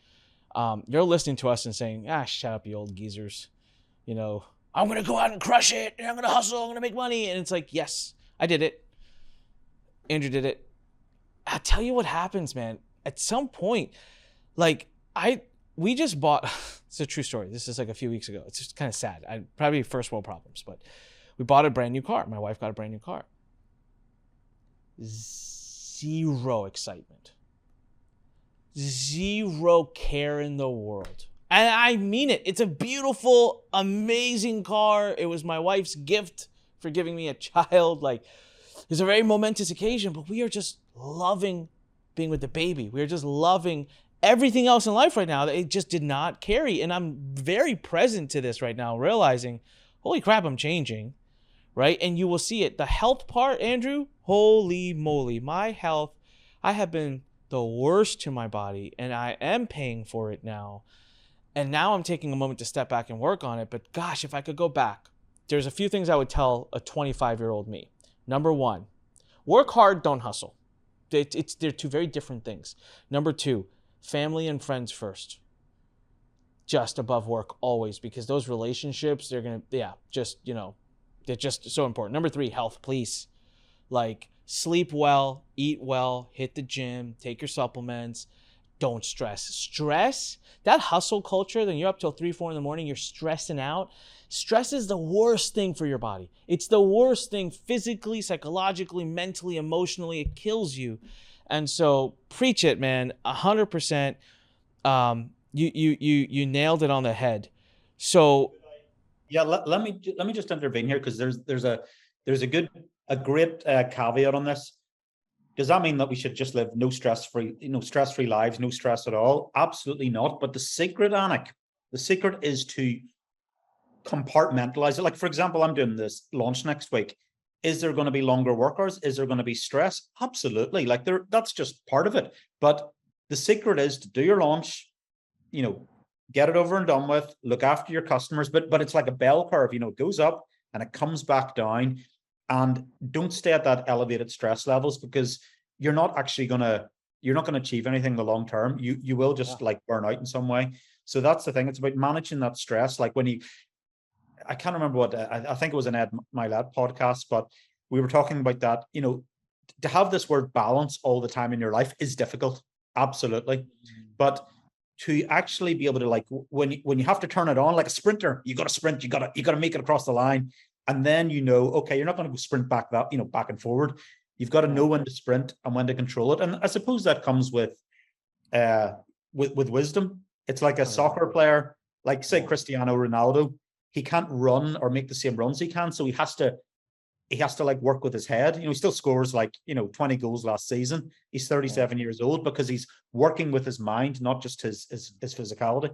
you're listening to us and saying, shut up, you old geezers. I'm going to go out and crush it, and I'm going to hustle, I'm going to make money. And it's like, yes, I did it. Andrew did it. I'll tell you what happens, man. At some point, we just bought, it's a true story. This is like a few weeks ago. It's just kind of sad. Probably first world problems, but we bought a brand new car. My wife got a brand new car. Zero excitement. Zero care in the world. And I mean it. It's a beautiful, amazing car. It was my wife's gift for giving me a child. It's a very momentous occasion, but we are just loving being with the baby. We are just loving everything else in life right now that it just did not carry. And I'm very present to this right now, realizing, holy crap, I'm changing, right? And you will see it. The health part, Andrew, holy moly, my health, I have been the worst to my body, and I am paying for it now. And now I'm taking a moment to step back and work on it. But gosh, if I could go back, there's a few things I would tell a 25-year-old me. Number one, work hard, don't hustle. They're two very different things. Number two, family and friends first. Just above work always, because those relationships, they're just so important. Number three, health, please. Like, sleep well, eat well, hit the gym, take your supplements. Don't stress. That hustle culture, then you're up till 3-4 in the morning, you're stressing out. Stress is the worst thing for your body. It's the worst thing physically, psychologically, mentally, emotionally. It kills you. And so preach it, man. 100%. You nailed it on the head. So yeah, let me just intervene here, because there's a great caveat on this. Does that mean that we should just live stress-free lives, no stress at all? Absolutely not. But the secret, Anik, the secret is to compartmentalize it. Like, for example, I'm doing this launch next week. Is there going to be longer work hours? Is there going to be stress? Absolutely. Like, that's just part of it. But the secret is to do your launch, get it over and done with, look after your customers. But it's like a bell curve, it goes up and it comes back down. And don't stay at that elevated stress levels, because you're not going to achieve anything in the long term. You will just like burn out in some way. So that's the thing. It's about managing that stress. Like, I can't remember what, I think it was an Ed Milet podcast, but we were talking about that, to have this word balance all the time in your life is difficult. Absolutely. But to actually be able to, like, when you have to turn it on, like a sprinter, you got to sprint, you got to make it across the line. And then, okay, you're not going to go sprint back and forward. You've got to know when to sprint and when to control it. And I suppose that comes with wisdom. It's like a soccer player, like say Cristiano Ronaldo. He can't run or make the same runs he can, so he has to like work with his head. He still scores 20 goals last season. He's 37 years old because he's working with his mind, not just his physicality.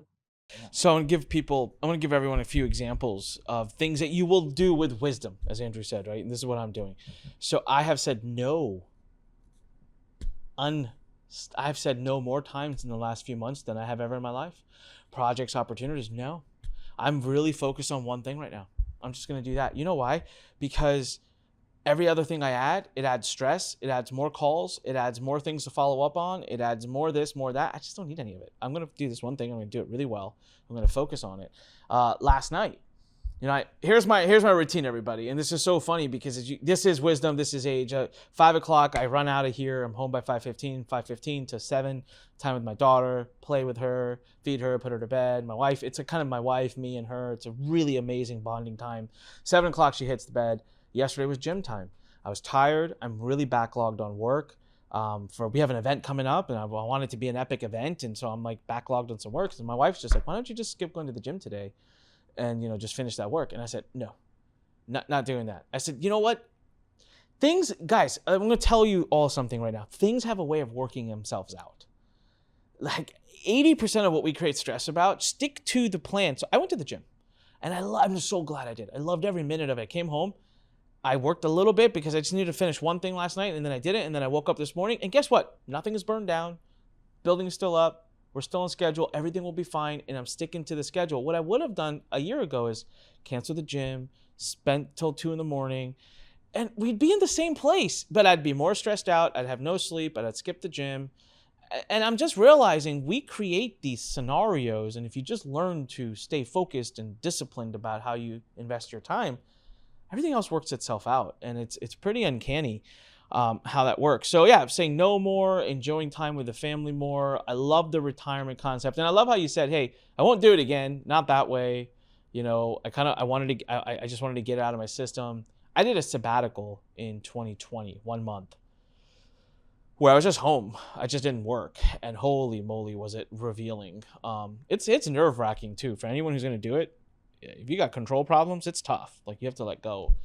So I want to give everyone a few examples of things that you will do with wisdom, as Andrew said, right? And this is what I'm doing. So I have said no. I've said no more times in the last few months than I have ever in my life. Projects, opportunities, no. I'm really focused on one thing right now. I'm just going to do that. You know why? Because every other thing I add, it adds stress, it adds more calls, it adds more things to follow up on, it adds more this, more that. I just don't need any of it. I'm going to do this one thing. I'm going to do it really well. I'm going to focus on it. Last night, here's my routine, everybody. And this is so funny because this is wisdom. This is age. 5 o'clock, I run out of here. I'm home by 5:15 to 7, time with my daughter, play with her, feed her, put her to bed. My wife, it's kind of my wife, me and her. It's a really amazing bonding time. 7 o'clock, she hits the bed. Yesterday was gym time. I was tired. I'm really backlogged on work. We have an event coming up, and I want it to be an epic event, and so I'm like backlogged on some work. And my wife's just like, "Why don't you just skip going to the gym today, and just finish that work?" And I said, "No, not doing that." I said, "You know what? Guys, I'm gonna tell you all something right now. Things have a way of working themselves out. Like 80% of what we create stress about, stick to the plan." So I went to the gym, and I'm just so glad I did. I loved every minute of it. I came home. I worked a little bit because I just needed to finish one thing last night, and then I did it, and then I woke up this morning, and guess what? Nothing is burned down. Building is still up. We're still on schedule. Everything will be fine, and I'm sticking to the schedule. What I would have done a year ago is cancel the gym, spent till 2 in the morning, and we'd be in the same place, but I'd be more stressed out. I'd have no sleep. I'd skip the gym. And I'm just realizing we create these scenarios, and if you just learn to stay focused and disciplined about how you invest your time, everything else works itself out, and it's pretty uncanny how that works. So yeah, saying no more, enjoying time with the family more. I love the retirement concept, and I love how you said, "Hey, I won't do it again, not that way." I just wanted to get it out of my system. I did a sabbatical in 2020, 1 month, where I was just home. I just didn't work, and holy moly, was it revealing. It's nerve wracking too for anyone who's going to do it. If you got control problems, it's tough. Like, you have to let go.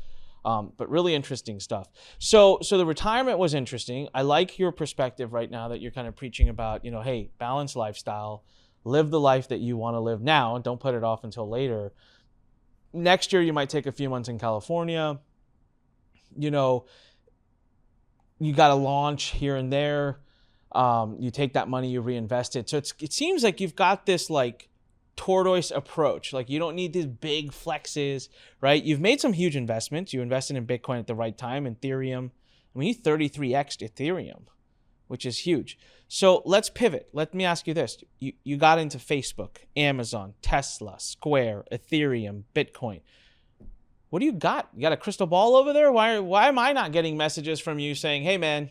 But really interesting stuff. So the retirement was interesting. I like your perspective right now that you're kind of preaching about, hey, balanced lifestyle, live the life that you want to live now, and don't put it off until later. Next year, you might take a few months in California. You got to launch here and there. You take that money, you reinvest it. So it seems like you've got this like tortoise approach. Like, you don't need these big flexes, right? You've made some huge investments. You invested in Bitcoin at the right time, Ethereum. I mean, you 33x'd Ethereum, which is huge. So let's pivot. Let me ask you this. You got into Facebook, Amazon, Tesla, Square, Ethereum, Bitcoin. What do you got? You got a crystal ball over there? Why am I not getting messages from you saying, hey, man,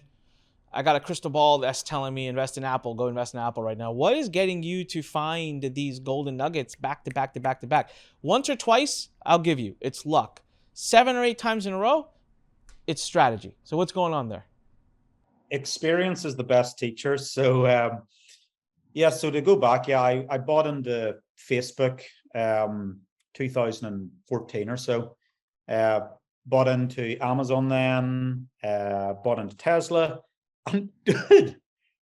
I got a crystal ball that's telling me invest in Apple, go invest in Apple right now? What is getting you to find these golden nuggets back to back to back to back? Once or twice, I'll give you. It's luck. 7 or 8 times in a row, it's strategy. So what's going on there? Experience is the best teacher. So so to go back, I bought into Facebook 2014 or so. Bought into Amazon then, bought into Tesla. And dude,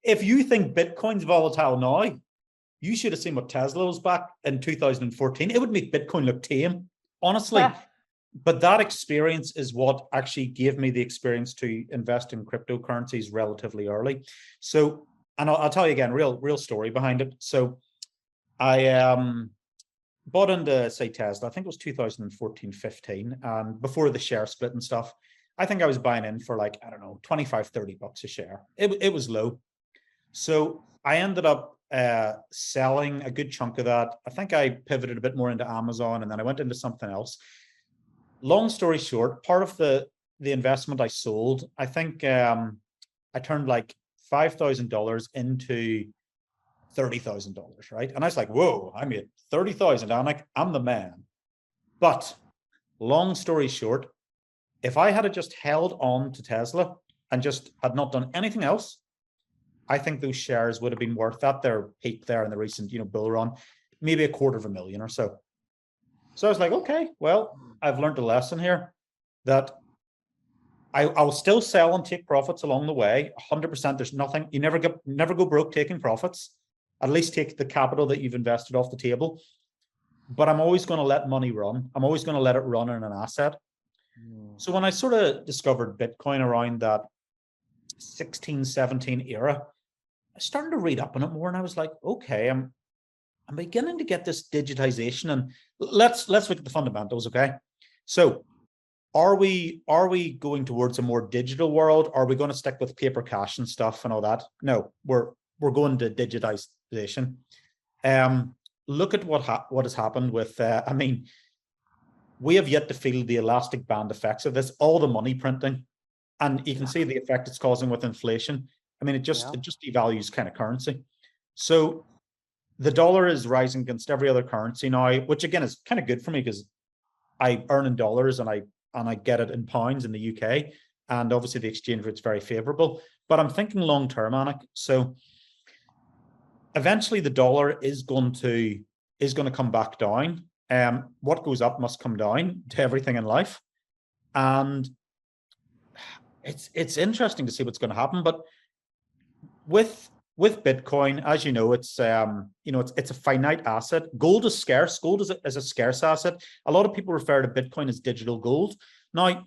if you think Bitcoin's volatile now, you should have seen what Tesla was back in 2014. It would make Bitcoin look tame, honestly. But that experience is what actually gave me the experience to invest in cryptocurrencies relatively early. So, and I'll tell you again, real story behind it. So I bought into, say, Tesla, I think it was 2014, 15, and before the share split and stuff, I think I was buying in for like, I don't know, 25, 30 bucks a share. It was low. So I ended up selling a good chunk of that. I think I pivoted a bit more into Amazon, and then I went into something else. Long story short, part of the investment I sold, I think I turned like $5,000 into $30,000, right? And I was like, whoa, I made 30,000, Anik, I'm the man. But long story short, if I had just held on to Tesla and just had not done anything else, I think those shares would have been worth at their peak there in the recent, bull run, maybe $250,000 or so. So I was like, okay, well, I've learned a lesson here that I'll still sell and take profits along the way. 100%. There's nothing, you never go broke taking profits. At least take the capital that you've invested off the table. But I'm always going to let money run. I'm always going to let it run in an asset. So when I sort of discovered Bitcoin around that 16, 17 era, I started to read up on it more, and I was like, okay, I'm beginning to get this digitization. And let's look at the fundamentals, okay? So are we going towards a more digital world? Are we going to stick with paper cash and stuff and all that? No, we're going to digitization. Look at what has happened with, we have yet to feel the elastic band effects of this, all the money printing, and you can see the effect it's causing with inflation. I mean, it just devalues kind of currency. So the dollar is rising against every other currency now, which again is kind of good for me because I earn in dollars and I get it in pounds in the UK, and obviously the exchange rate's very favorable. But I'm thinking long term, Anik. So eventually the dollar is going to come back down. What goes up must come down to everything in life, and it's interesting to see what's going to happen. But with Bitcoin, as you know, it's it's a finite asset. Gold is scarce. Gold is a scarce asset. A lot of people refer to Bitcoin as digital gold. Now,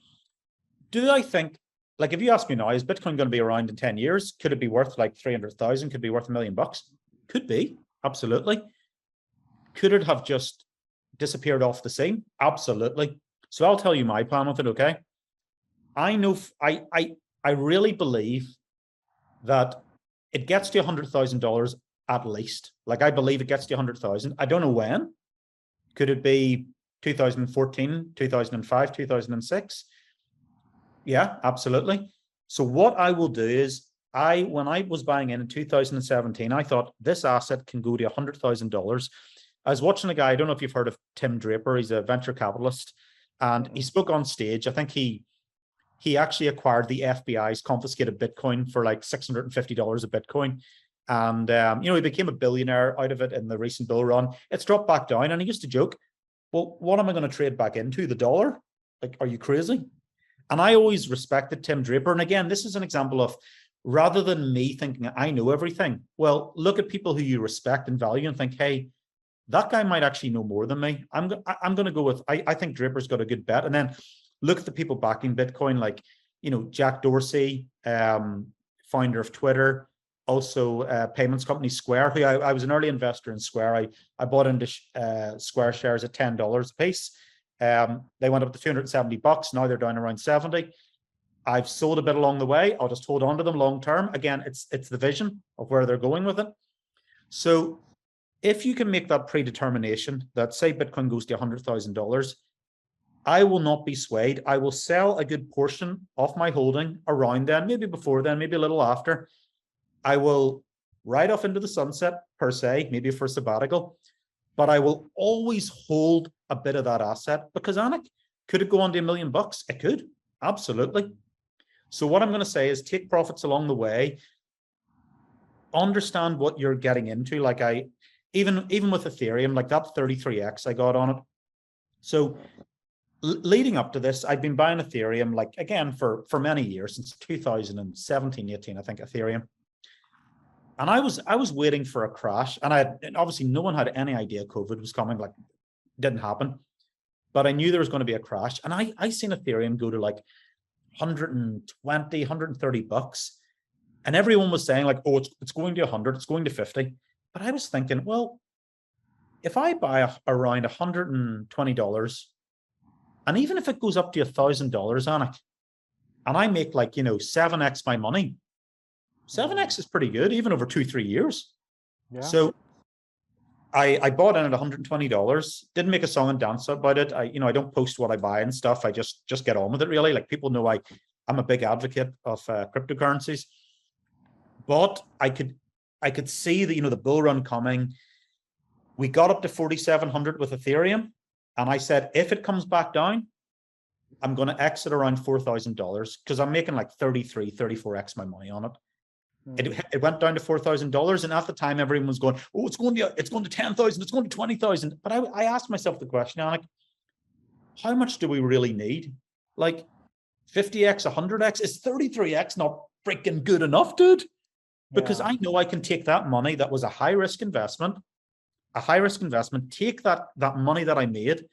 do I think, like, if you ask me now, is Bitcoin going to be around in 10 years? Could it be worth like 300,000? Could it be worth $1 million? Could be, absolutely. Could it have just disappeared off the scene? Absolutely. So I'll tell you my plan with it, okay? I know, I really believe that it gets to $100,000 at least. Like, I believe it gets to 100,000. I don't know when. Could it be 2014, 2005, 2006? Yeah, absolutely. So what I will do is, when I was buying in 2017, I thought this asset can go to $100,000. I was watching a guy, I don't know if you've heard of Tim Draper. He's a venture capitalist, and he spoke on stage. I think he actually acquired the FBI's confiscated Bitcoin for like $650 a Bitcoin. And, he became a billionaire out of it in the recent bull run. It's dropped back down, and he used to joke, well, what am I going to trade back into? The dollar? Like, are you crazy? And I always respected Tim Draper. And again, this is an example of, rather than me thinking I know everything, well, look at people who you respect and value and think, hey, that guy might actually know more than me. I'm going to go with, I think Draper's got a good bet. And then look at the people backing Bitcoin, like, Jack Dorsey, founder of Twitter, also payments company Square, who I was an early investor in Square. I bought into Square shares at $10 a piece. They went up to $270. Now they're down around 70. I've sold a bit along the way. I'll just hold on to them long term. Again, it's the vision of where they're going with it. So if you can make that predetermination that, say, Bitcoin goes to $100,000, I will not be swayed. I will sell a good portion of my holding around then, maybe before then, maybe a little after. I will ride off into the sunset per se, maybe for sabbatical, but I will always hold a bit of that asset because Anik, could it go on to $1 million? It could, absolutely. So what I'm going to say is take profits along the way, understand what you're getting into. Like even with Ethereum, like that 33x I got on it. So leading up to this, I've been buying Ethereum, like again, for many years, since 2017, 18, I think, Ethereum. And I was waiting for a crash, and obviously no one had any idea COVID was coming, like didn't happen, but I knew there was going to be a crash. And I seen Ethereum go to like 120, 130 bucks. And everyone was saying like, oh, it's going to 100, it's going to 50. But I was thinking, well, if I buy around $120, and even if it goes up to $1,000, Anik, and I make like, 7x my money, 7x is pretty good, even over 2-3 years. Yeah. So I bought in at $120, didn't make a song and dance about it. I don't post what I buy and stuff. I just get on with it, really. Like, people know I'm a big advocate of cryptocurrencies. But I could see the bull run coming. We got up to 4,700 with Ethereum, and I said, if it comes back down, I'm going to exit around $4,000 because I'm making like 34x my money on it. It went down to $4,000, and at the time everyone was going, oh, it's going to 10,000, it's going to 20,000. But I asked myself the question, Anik, how much do we really need? Like 50x, 100x? Is 33x not freaking good enough, dude? Because I know I can take that money that was a high risk investment, take that money that I made,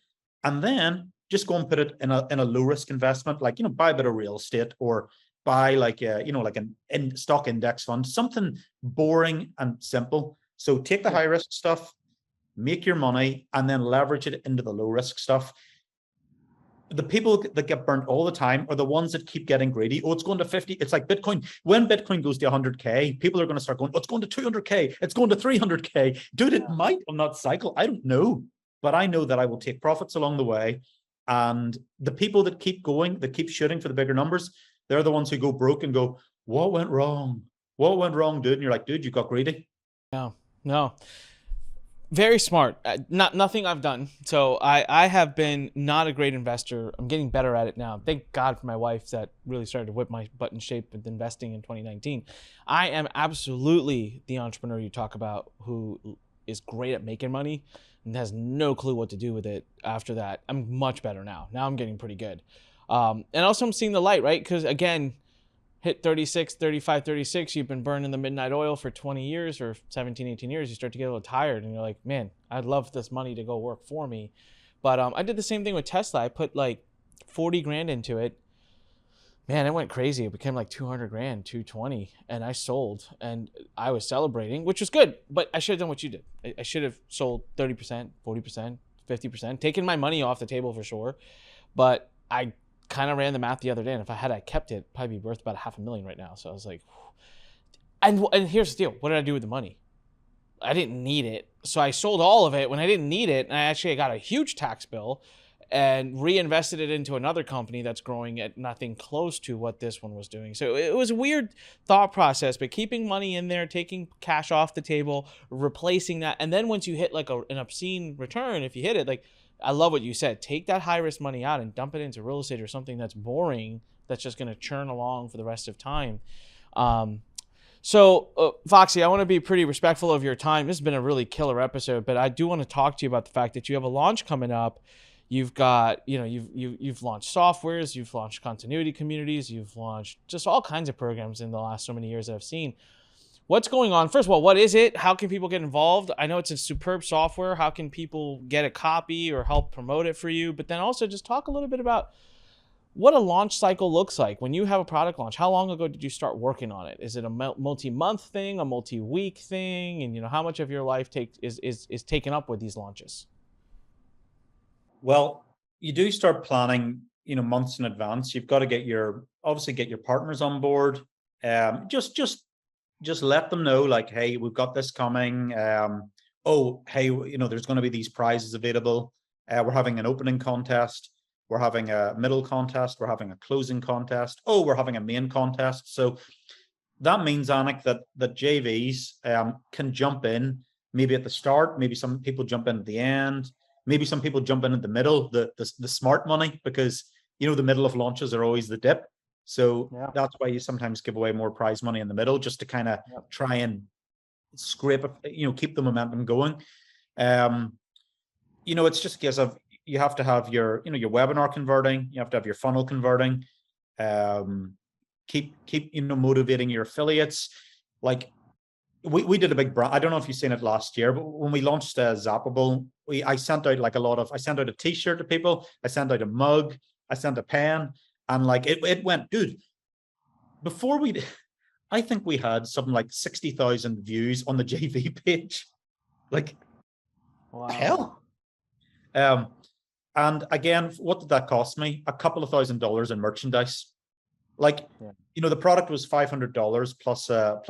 and then just go and put it in a low risk investment, like, buy a bit of real estate, or buy like an stock index fund, something boring and simple. So take the high risk stuff, make your money, and then leverage it into the low risk stuff. The people that get burnt all the time are the ones that keep getting greedy. Oh, it's going to 50. It's like Bitcoin. When Bitcoin goes to 100K, people are going to start going, oh, it's going to 200K. It's going to 300K. Dude, it might on that cycle. I don't know. But I know that I will take profits along the way. And the people that keep going, that keep shooting for the bigger numbers, they're the ones who go broke and go, what went wrong? What went wrong, dude? And you're like, dude, you got greedy. No. Very smart. Nothing I've done. So I have been not a great investor. I'm getting better at it now. Thank God for my wife that really started to whip my butt in shape with investing in 2019. I am absolutely the entrepreneur you talk about who is great at making money and has no clue what to do with it after that. I'm much better now. Now I'm getting pretty good. And also I'm seeing the light, right? Because again, hit 36, 35, 36, you've been burning the midnight oil for 20 years or 17, 18 years, you start to get a little tired and you're like, man, I'd love this money to go work for me. But I did the same thing with Tesla. I put like 40 grand into it. Man, it went crazy. It became like 200 grand, 220, and I sold and I was celebrating, which was good, but I should have done what you did. I should have sold 30%, 40%, 50%, taken my money off the table for sure. But I kind of ran the math the other day, and if I kept it, it'd probably be worth about $500,000 right now. So I was like, and here's the deal. What did I do with the money? I didn't need it. So I sold all of it when I didn't need it. And I got a huge tax bill and reinvested it into another company that's growing at nothing close to what this one was doing. So it was a weird thought process, but keeping money in there, taking cash off the table, replacing that. And then once you hit like an obscene return, if you hit it, like, I love what you said. Take that high risk money out and dump it into real estate or something that's boring, that's just going to churn along for the rest of time. So Foxy, I want to be pretty respectful of your time. This has been a really killer episode, but I do want to talk to you about the fact that you have a launch coming up. You've got, you've launched softwares, you've launched continuity communities, you've launched just all kinds of programs in the last so many years that I've seen. What's going on? First of all, what is it? How can people get involved? I know it's a superb software. How can people get a copy or help promote it for you? But then also just talk a little bit about what a launch cycle looks like. When you have a product launch, how long ago did you start working on it? Is it a multi-month thing, a multi-week thing? And how much of your life is taken up with these launches? Well, you do start planning, months in advance. You've got to obviously get your partners on board. Just let them know, like, hey, we've got this coming. Oh, hey, there's going to be these prizes available. We're having an opening contest. we're having a middle contest, we're having a closing contest, oh, we're having a main contest. So that means, Anik, that JVs can jump in maybe at the start, maybe some people jump in at the end, maybe some people jump in at the middle, the smart money, because the middle of launches are always the dip. So that's why you sometimes give away more prize money in the middle, just to kind of try and scrape it, keep the momentum going. It's just a case of you have to have your webinar converting, you have to have your funnel converting, keep motivating your affiliates. Like we did a big brand. I don't know if you've seen it last year, but when we launched Zappable, I sent out I sent out a t-shirt to people, I sent out a mug, I sent a pen, and like it went, dude. Before I think we had something like 60,000 views on the JV page. Like, wow. Hell. And again, what did that cost me? A couple of $1,000s in merchandise. Like, the product was $500 plus a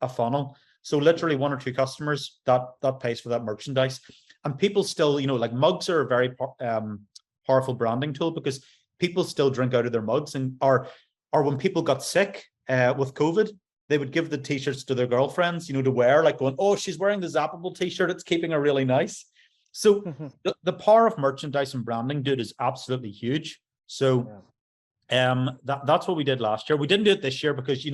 funnel. So literally 1 or 2 customers that pays for that merchandise. And people still, like mugs are a very powerful branding tool, because people still drink out of their mugs, or when people got sick with COVID, they would give the t-shirts to their girlfriends, to wear, like going, oh, she's wearing the Zappable t-shirt, it's keeping her really nice. So the power of merchandise and branding, dude, is absolutely huge. So that's what we did last year. We didn't do it this year because,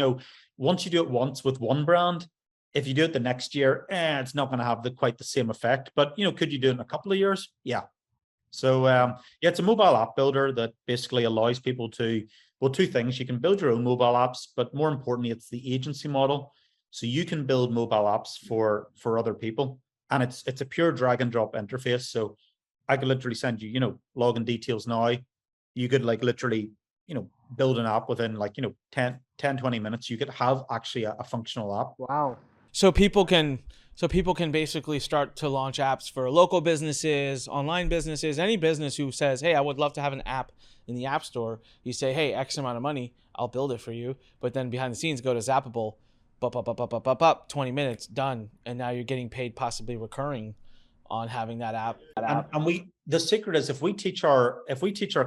once you do it once with one brand, if you do it the next year, it's not going to have quite the same effect. But, could you do it in a couple of years? Yeah. So, it's a mobile app builder that basically allows people to, well, 2 things. You can build your own mobile apps, but more importantly, it's the agency model. So you can build mobile apps for other people. And it's a pure drag and drop interface. So I could literally send you, login details now. You could literally, build an app within 10, 20 minutes. You could have actually a functional app. Wow. So people can basically start to launch apps for local businesses, online businesses, any business who says, hey, I would love to have an app in the App Store. You say, hey, X amount of money, I'll build it for you. But then behind the scenes, go to Zappable, 20 minutes, done. And now you're getting paid, possibly recurring, on having that app. And the secret is, if we teach our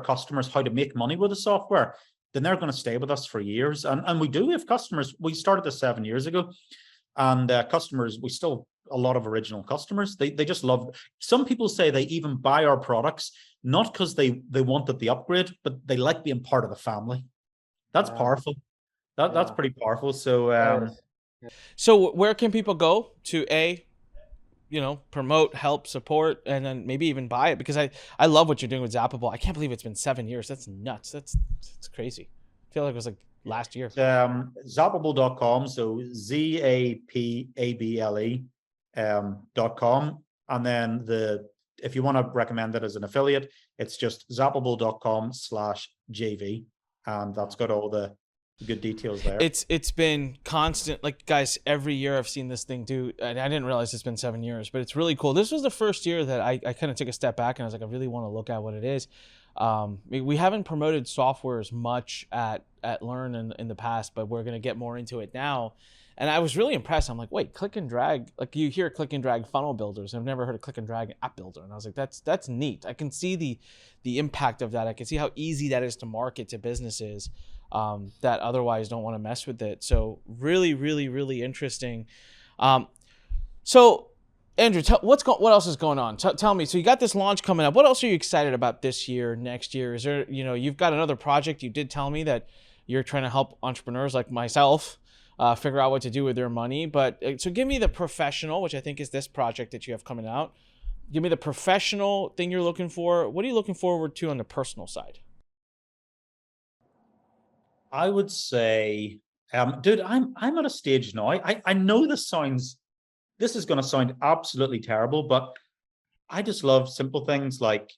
customers how to make money with the software, then they're going to stay with us for years. And we do. We have customers. We started this 7 years ago, and customers, we still a lot of original customers. They just love. Some people say they even buy our products not because they wanted the upgrade, but they like being part of the family. That's powerful. That's pretty powerful. So so where can people go to promote, help, support, and then maybe even buy it? Because I love what you're doing with Zappable. I can't believe it's been 7 years. That's nuts. That's crazy. I feel like it was like last year. Zappable.com. So ZAPABLE.com. And then if you want to recommend it as an affiliate, it's just zappable.com/JV. And that's got all the good details there. It's been constant, like, guys, every year I've seen this thing do, and I didn't realize it's been 7 years, but it's really cool. This was the first year that I kind of took a step back and I was like, I really want to look at what it is. We haven't promoted software as much at Lurn in the past, but we're going to get more into it now. And I was really impressed. I'm like, wait, click and drag, like you hear click and drag funnel builders. I've never heard of click and drag app builder. And I was like, that's neat. I can see the impact of that. I can see how easy that is to market to businesses that otherwise don't want to mess with it. So really, really, really interesting. So Andrew, what else is going on? Tell me. So you got this launch coming up. What else are you excited about this year, next year? Is there, you've got another project. You did tell me that you're trying to help entrepreneurs like myself figure out what to do with their money. But so give me the professional, which I think is this project that you have coming out. Give me the professional thing you're looking for. What are you looking forward to on the personal side? I would say, dude, I'm at a stage now. I know this is going to sound absolutely terrible, but I just love simple things like,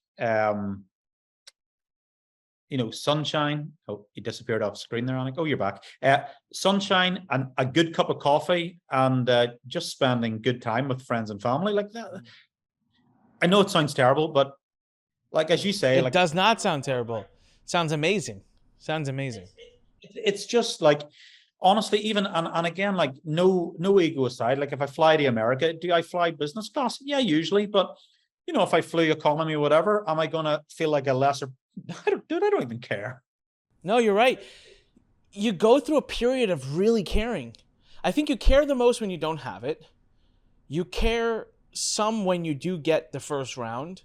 sunshine. Oh, you disappeared off screen there, Anik. Oh, you're back. Sunshine and a good cup of coffee and just spending good time with friends and family like that. I know it sounds terrible, but like, as you say, it does not sound terrible. Sounds amazing. Sounds amazing. It's just like, honestly, even, and again, like no ego aside, like if I fly to America, do I fly business class? Yeah, usually, but if I flew economy or whatever, am I going to feel like a lesser? I don't even care. No, you're right. You go through a period of really caring. I think you care the most when you don't have it. You care some when you do get the first round.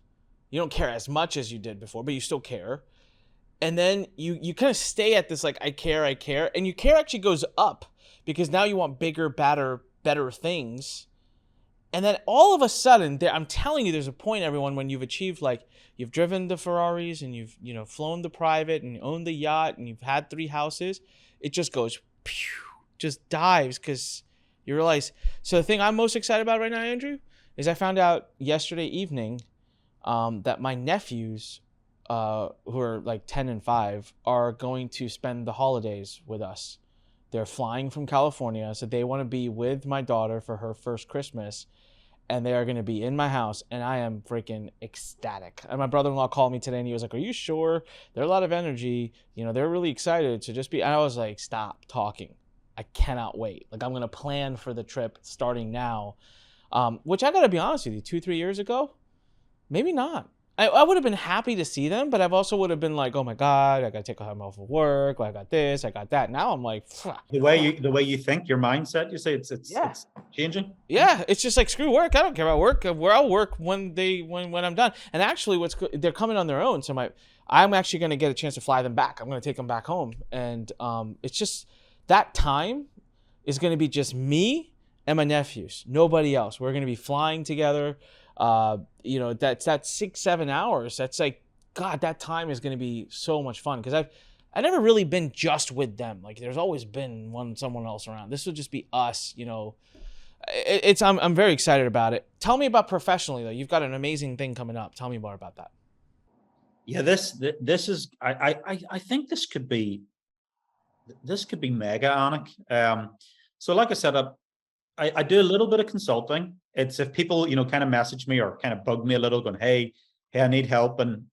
You don't care as much as you did before, but you still care. And then you kind of stay at this like, I care. And your care actually goes up because now you want bigger, better things. And then all of a sudden, I'm telling you, there's a point, everyone, when you've achieved, like, you've driven the Ferraris and you've, flown the private and owned the yacht and you've had 3 houses. It just goes, pew, just dives because you realize. So the thing I'm most excited about right now, Andrew, is I found out yesterday evening that my nephews, who are like 10 and 5, are going to spend the holidays with us. They're flying from California, so they want to be with my daughter for her first Christmas, and they are going to be in my house, and I am freaking ecstatic. And my brother-in-law called me today, and he was like, are you sure? They're a lot of energy. They're really excited to just be. And I was like, stop talking. I cannot wait. Like, I'm going to plan for the trip starting now, which I got to be honest with you, 2-3 years ago, maybe not. I would have been happy to see them, but I've also would have been like, oh my God, I got to take time off of work. I got this, I got that. Now I'm like, the way you think, your mindset, you say it's changing. Yeah, it's just like, screw work. I don't care about work. Where I'll work when I'm done. And actually, they're coming on their own. So I'm actually going to get a chance to fly them back. I'm going to take them back home, and it's just that time is going to be just me and my nephews, nobody else. We're going to be flying together. That's that 6-7 hours. That's like, God, that time is going to be so much fun because I've never really been just with them. Like, there's always been someone else around. This will just be us. I'm very excited about it. Tell me about professionally though. You've got an amazing thing coming up. Tell me more about that. Yeah, this is. I think this could be mega, Anik. So like I said, I do a little bit of consulting. It's if people, kind of message me or kind of bug me a little going, hey, I need help. And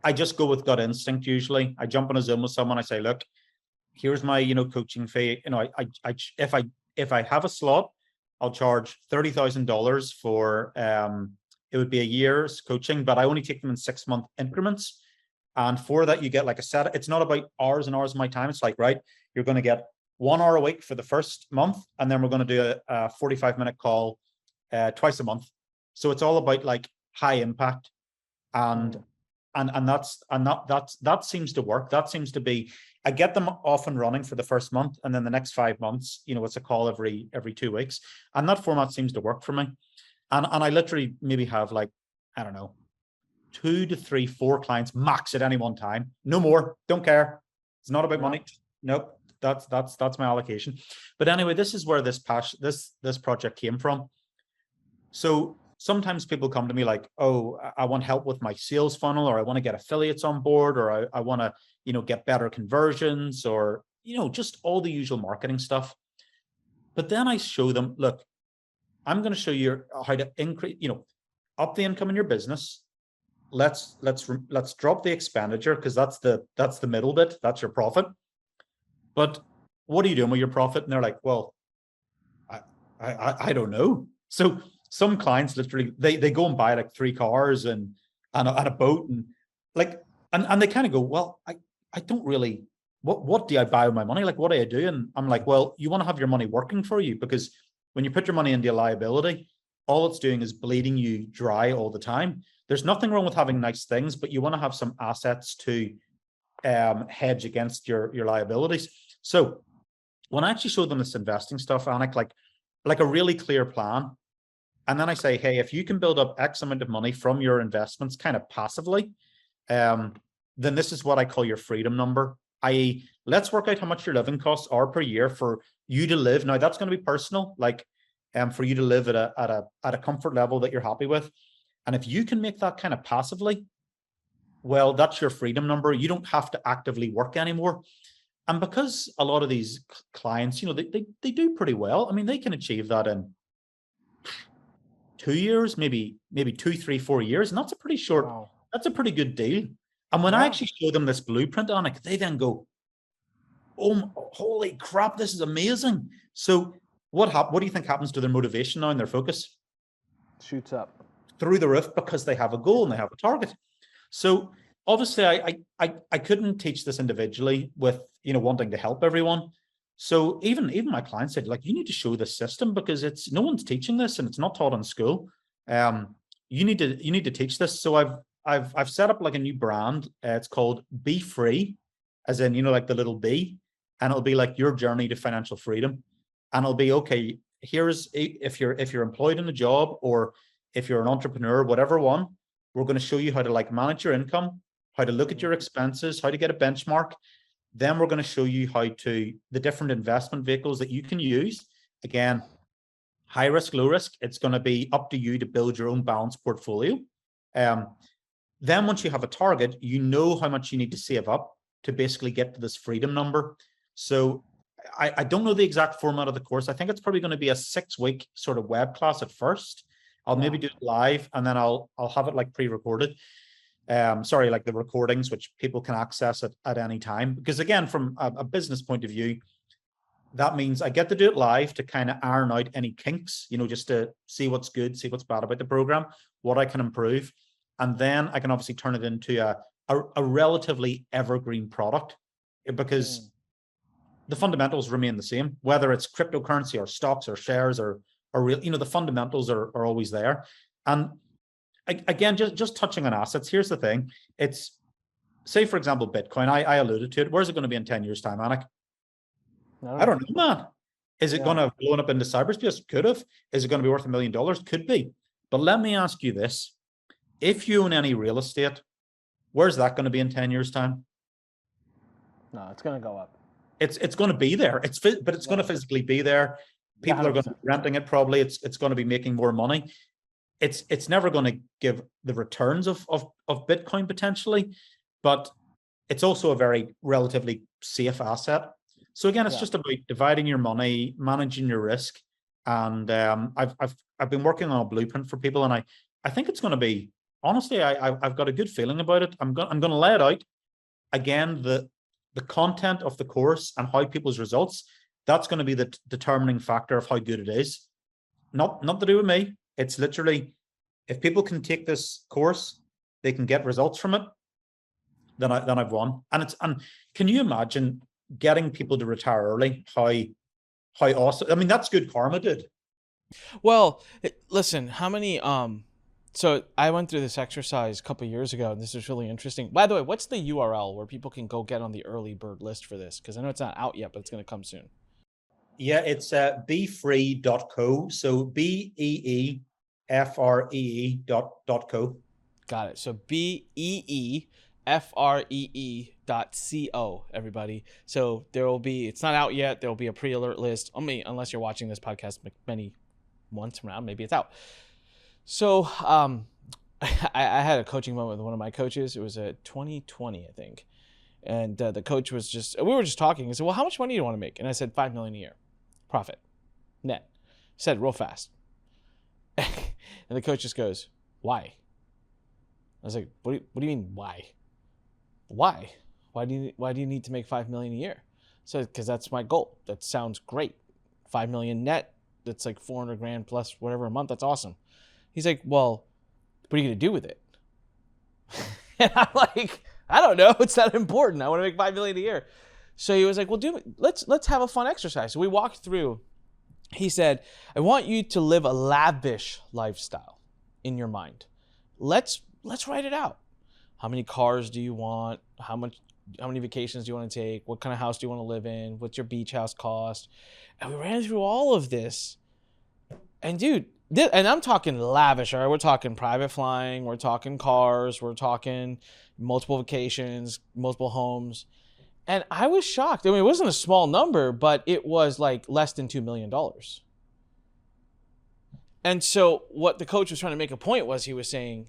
I just go with gut instinct. Usually I jump on a Zoom with someone. I say, look, here's my, coaching fee. If I have a slot, I'll charge $30,000 for, it would be a year's coaching, but I only take them in 6-month increments. And for that, you get like a set. It's not about hours and hours of my time. It's like, right, you're going to get 1 hour a week for the first month, and then we're going to do a 45-minute call twice a month. So it's all about like high impact, and that seems to work. That seems to be. I get them off and running for the first month, and then the next 5 months, it's a call every 2 weeks, and that format seems to work for me. And I literally maybe have like, I don't know, 2 to 3, 4 clients max at any one time. No more. Don't care. It's not about money. Nope. That's my allocation. But anyway, this is where this project came from. So sometimes people come to me like, oh, I want help with my sales funnel, or I want to get affiliates on board, or I want to, get better conversions, or, just all the usual marketing stuff. But then I show them, look, I'm going to show you how to increase, up the income in your business. Let's drop the expenditure, because that's the middle bit. That's your profit. But what are you doing with your profit? And they're like, well, I don't know. So some clients literally they go and buy like 3 cars and a boat, and like and they kind of go, well, I don't really, what do I buy with my money? Like, what do I do? And I'm like, well, you want to have your money working for you, because when you put your money into a liability, all it's doing is bleeding you dry all the time. There's nothing wrong with having nice things, but you want to have some assets to hedge against your liabilities. So when I actually show them this investing stuff, Anik, like a really clear plan, and then I say, hey, if you can build up X amount of money from your investments kind of passively, then this is what I call your freedom number. I.e., let's work out how much your living costs are per year for you to live. Now that's going to be personal, like for you to live at a comfort level that you're happy with. And if you can make that kind of passively, well, that's your freedom number. You don't have to actively work anymore. And because a lot of these clients, they do pretty well. I mean, they can achieve that in 2 years, maybe 2, 3, 4 years. And that's a pretty short, That's a pretty good deal. And when I actually show them this blueprint, Anik, they then go, oh, holy crap, this is amazing. So what do you think happens to their motivation now and their focus? Shoots up. through the roof because they have a goal and they have a target. So obviously I couldn't teach this individually with, wanting to help everyone. So even my clients said, like, you need to show this system because no one's teaching this and it's not taught in school. You need to teach this. So I've set up like a new brand. It's called Be Free, as in, like the little bee, and it'll be like your journey to financial freedom. And it'll be, okay, here's, if you're employed in a job, or if you're an entrepreneur, whatever one, we're going to show you how to like manage your income, how to look at your expenses, how to get a benchmark. Then we're going to show you the different investment vehicles that you can use. Again, high risk, low risk. It's going to be up to you to build your own balanced portfolio. Then once you have a target, you know how much you need to save up to basically get to this freedom number. So I don't know the exact format of the course. I think it's probably going to be a 6-week sort of web class at first. I'll maybe do it live, and then I'll have it like pre-recorded. Like the recordings, which people can access at any time. Because again, from a business point of view, that means I get to do it live to kind of iron out any kinks, just to see what's good, see what's bad about the program, what I can improve. And then I can obviously turn it into a relatively evergreen product, because the fundamentals remain the same, whether it's cryptocurrency or stocks or shares or real, the fundamentals are always there. And again, just touching on assets, here's the thing. It's, say, for example, Bitcoin, I alluded to it. Where's it going to be in 10 years' time, Anik? I don't know, man. Is it going to have blown up into cyberspace? Could have. Is it going to be worth $1 million? Could be. But let me ask you this. If you own any real estate, where's that going to be in 10 years' time? No, it's going to go up. It's going to be there. But it's going to physically be there. People are going to be renting it probably. It's going to be making more money. It's never going to give the returns of Bitcoin potentially, but it's also a very relatively safe asset. So again, it's just about dividing your money, managing your risk, and I've been working on a blueprint for people, and I think it's going to be, honestly, I've got a good feeling about it. I'm going to lay it out. Again, the content of the course and how people's results, that's going to be the determining factor of how good it is. Not to do with me. It's literally, if people can take this course, they can get results from it, then I've won. And can you imagine getting people to retire early? How awesome. I mean, that's good karma, dude. Well, listen, how many so I went through this exercise a couple of years ago, and this is really interesting. By the way, what's the URL where people can go get on the early bird list for this? Because I know it's not out yet, but it's going to come soon. Yeah, it's beefree.co. So beefree.co. Got it. So beefree.co, everybody. So there will be, it's not out yet. There will be a pre-alert list. I mean, unless you're watching this podcast many months from now, maybe it's out. So I had a coaching moment with one of my coaches. It was 2020, I think. And the coach was we were just talking. He said, well, how much money do you want to make? And I said, $5 million a year. Profit. Net. Said real fast. And the coach just goes, why? I was like, what do you mean, why? Why? Why do you need to make $5 million a year? So, because that's my goal. That sounds great. $5 million net. That's like $400,000 plus whatever a month. That's awesome. He's like, well, what are you going to do with it? And I'm like, I don't know. It's not important. I want to make $5 million a year. So he was like, well, let's have a fun exercise. So we walked through. He said, I want you to live a lavish lifestyle in your mind. Let's write it out. How many cars do you want? How many vacations do you want to take? What kind of house do you want to live in? What's your beach house cost? And we ran through all of this. And dude, and I'm talking lavish, all right? We're talking private flying, we're talking cars, we're talking multiple vacations, multiple homes. And I was shocked. I mean, it wasn't a small number, but it was like less than $2 million. And so what the coach was trying to make a point was, he was saying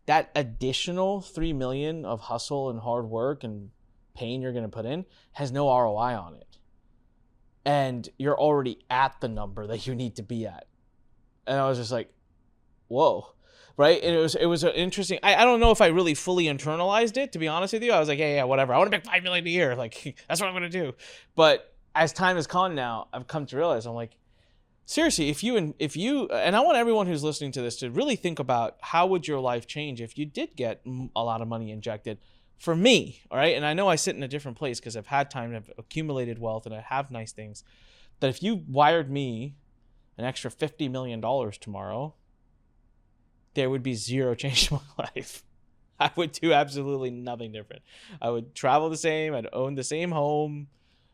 that additional $3 million of hustle and hard work and pain you're going to put in has no ROI on it. And you're already at the number that you need to be at. And I was just like, whoa, right? And it was an interesting, I don't know if I really fully internalized it, to be honest with you. I was like, yeah, whatever. I want to make $5 million a year. Like, that's what I'm going to do. But as time has gone now, I've come to realize, I'm like, seriously, if you, and I want everyone who's listening to this to really think about how would your life change if you did get a lot of money injected. For me, all right, and I know I sit in a different place because I've had time, I've accumulated wealth, and I have nice things, that if you wired me an extra $50 million tomorrow, there would be zero change in my life. I would do absolutely nothing different. I would travel the same. I'd own the same home.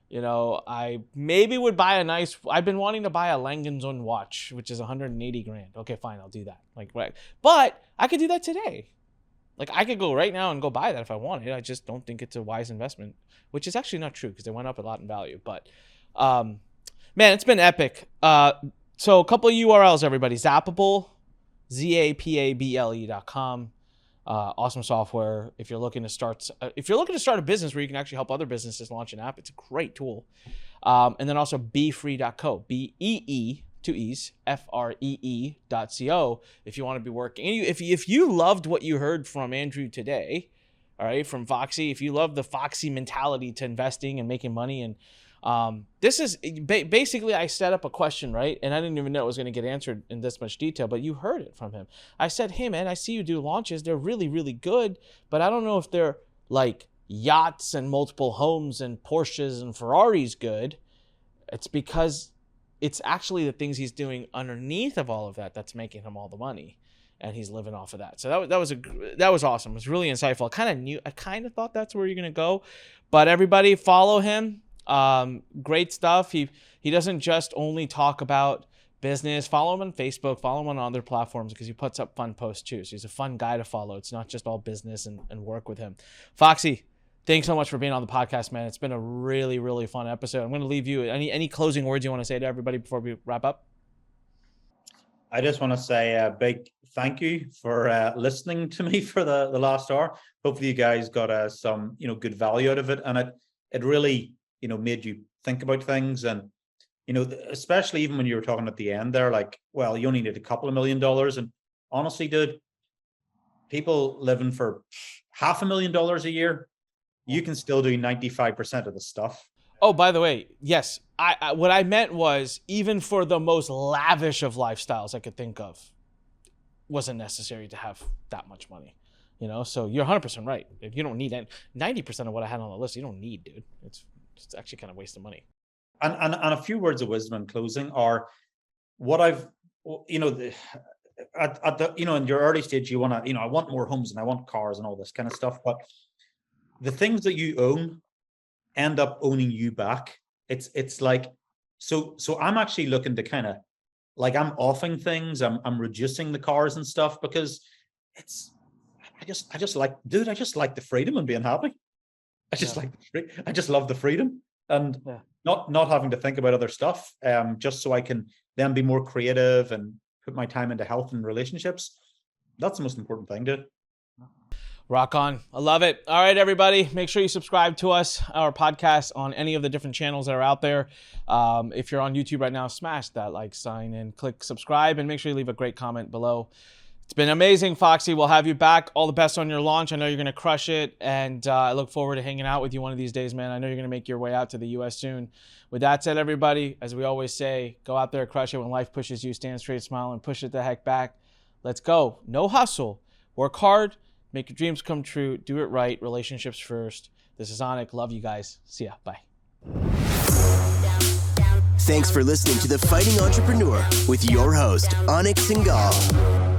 You know, I maybe would buy I've been wanting to buy a Langen's on watch, which is 180 grand. Okay, fine, I'll do that. Like, right. But I could do that today. Like, I could go right now and go buy that if I wanted. I just don't think it's a wise investment, which is actually not true because it went up a lot in value. But, man, it's been epic. So a couple of URLs, everybody. Zappable, ZAPABLE.com. Awesome software. If you're looking to start a business where you can actually help other businesses launch an app, it's a great tool. And then also BeFree.co, BEE, two E's, FREE.co, if you want to be working. And if you loved what you heard from Andrew today, all right, from Foxy, if you love the Foxy mentality to investing and making money, and this is basically, I set up a question, right? And I didn't even know it was going to get answered in this much detail, but you heard it from him. I said, hey man, I see you do launches. They're really, really good, but I don't know if they're like yachts and multiple homes and Porsches and Ferraris good. It's because it's actually the things he's doing underneath of all of that that's making him all the money, and he's living off of that. So that was awesome. It was really insightful. I kind of thought that's where you're gonna go, but everybody follow him. Great stuff. He doesn't just only talk about business. Follow him on Facebook. Follow him on other platforms because he puts up fun posts too. So he's a fun guy to follow. It's not just all business and work with him. Foxy, thanks so much for being on the podcast, man. It's been a really, really fun episode. I'm going to leave you. Any closing words you want to say to everybody before we wrap up? I just want to say a big thank you for listening to me for the last hour. Hopefully you guys got some, good value out of it. And it really, made you think about things. And, especially even when you were talking at the end there, like, well, you only need a couple of $1 million. And honestly, dude, people living for $500,000 a year, you can still do 95% of the stuff. Oh, by the way, yes. I what I meant was, even for the most lavish of lifestyles I could think of, wasn't necessary to have that much money. So you're 100% right. If you don't need 90% of what I had on the list, you don't need, dude. It's actually kind of a waste of money. And a few words of wisdom in closing are what I've, at the, in your early stage, you want to, I want more homes and I want cars and all this kind of stuff. But the things that you own end up owning you back. It's like, so I'm actually looking to kind of, like, I'm offing things, I'm reducing the cars and stuff because I just like the freedom and being happy. I just love the freedom and not having to think about other stuff, just so I can then be more creative and put my time into health and relationships. That's the most important thing, dude. Rock on. I love it. All right, everybody. Make sure you subscribe to us, our podcast, on any of the different channels that are out there. If you're on YouTube right now, smash that like sign and click subscribe, and make sure you leave a great comment below. It's been amazing, Foxy. We'll have you back. All the best on your launch. I know you're going to crush it, and I look forward to hanging out with you one of these days, man. I know you're going to make your way out to the U.S. soon. With that said, everybody, as we always say, go out there, crush it. When life pushes you, stand straight, smile, and push it the heck back. Let's go. No hustle. Work hard. Make your dreams come true. Do it right. Relationships first. This is Anik. Love you guys. See ya. Bye. Thanks for listening to The Fighting Entrepreneur with your host, Anik Singal.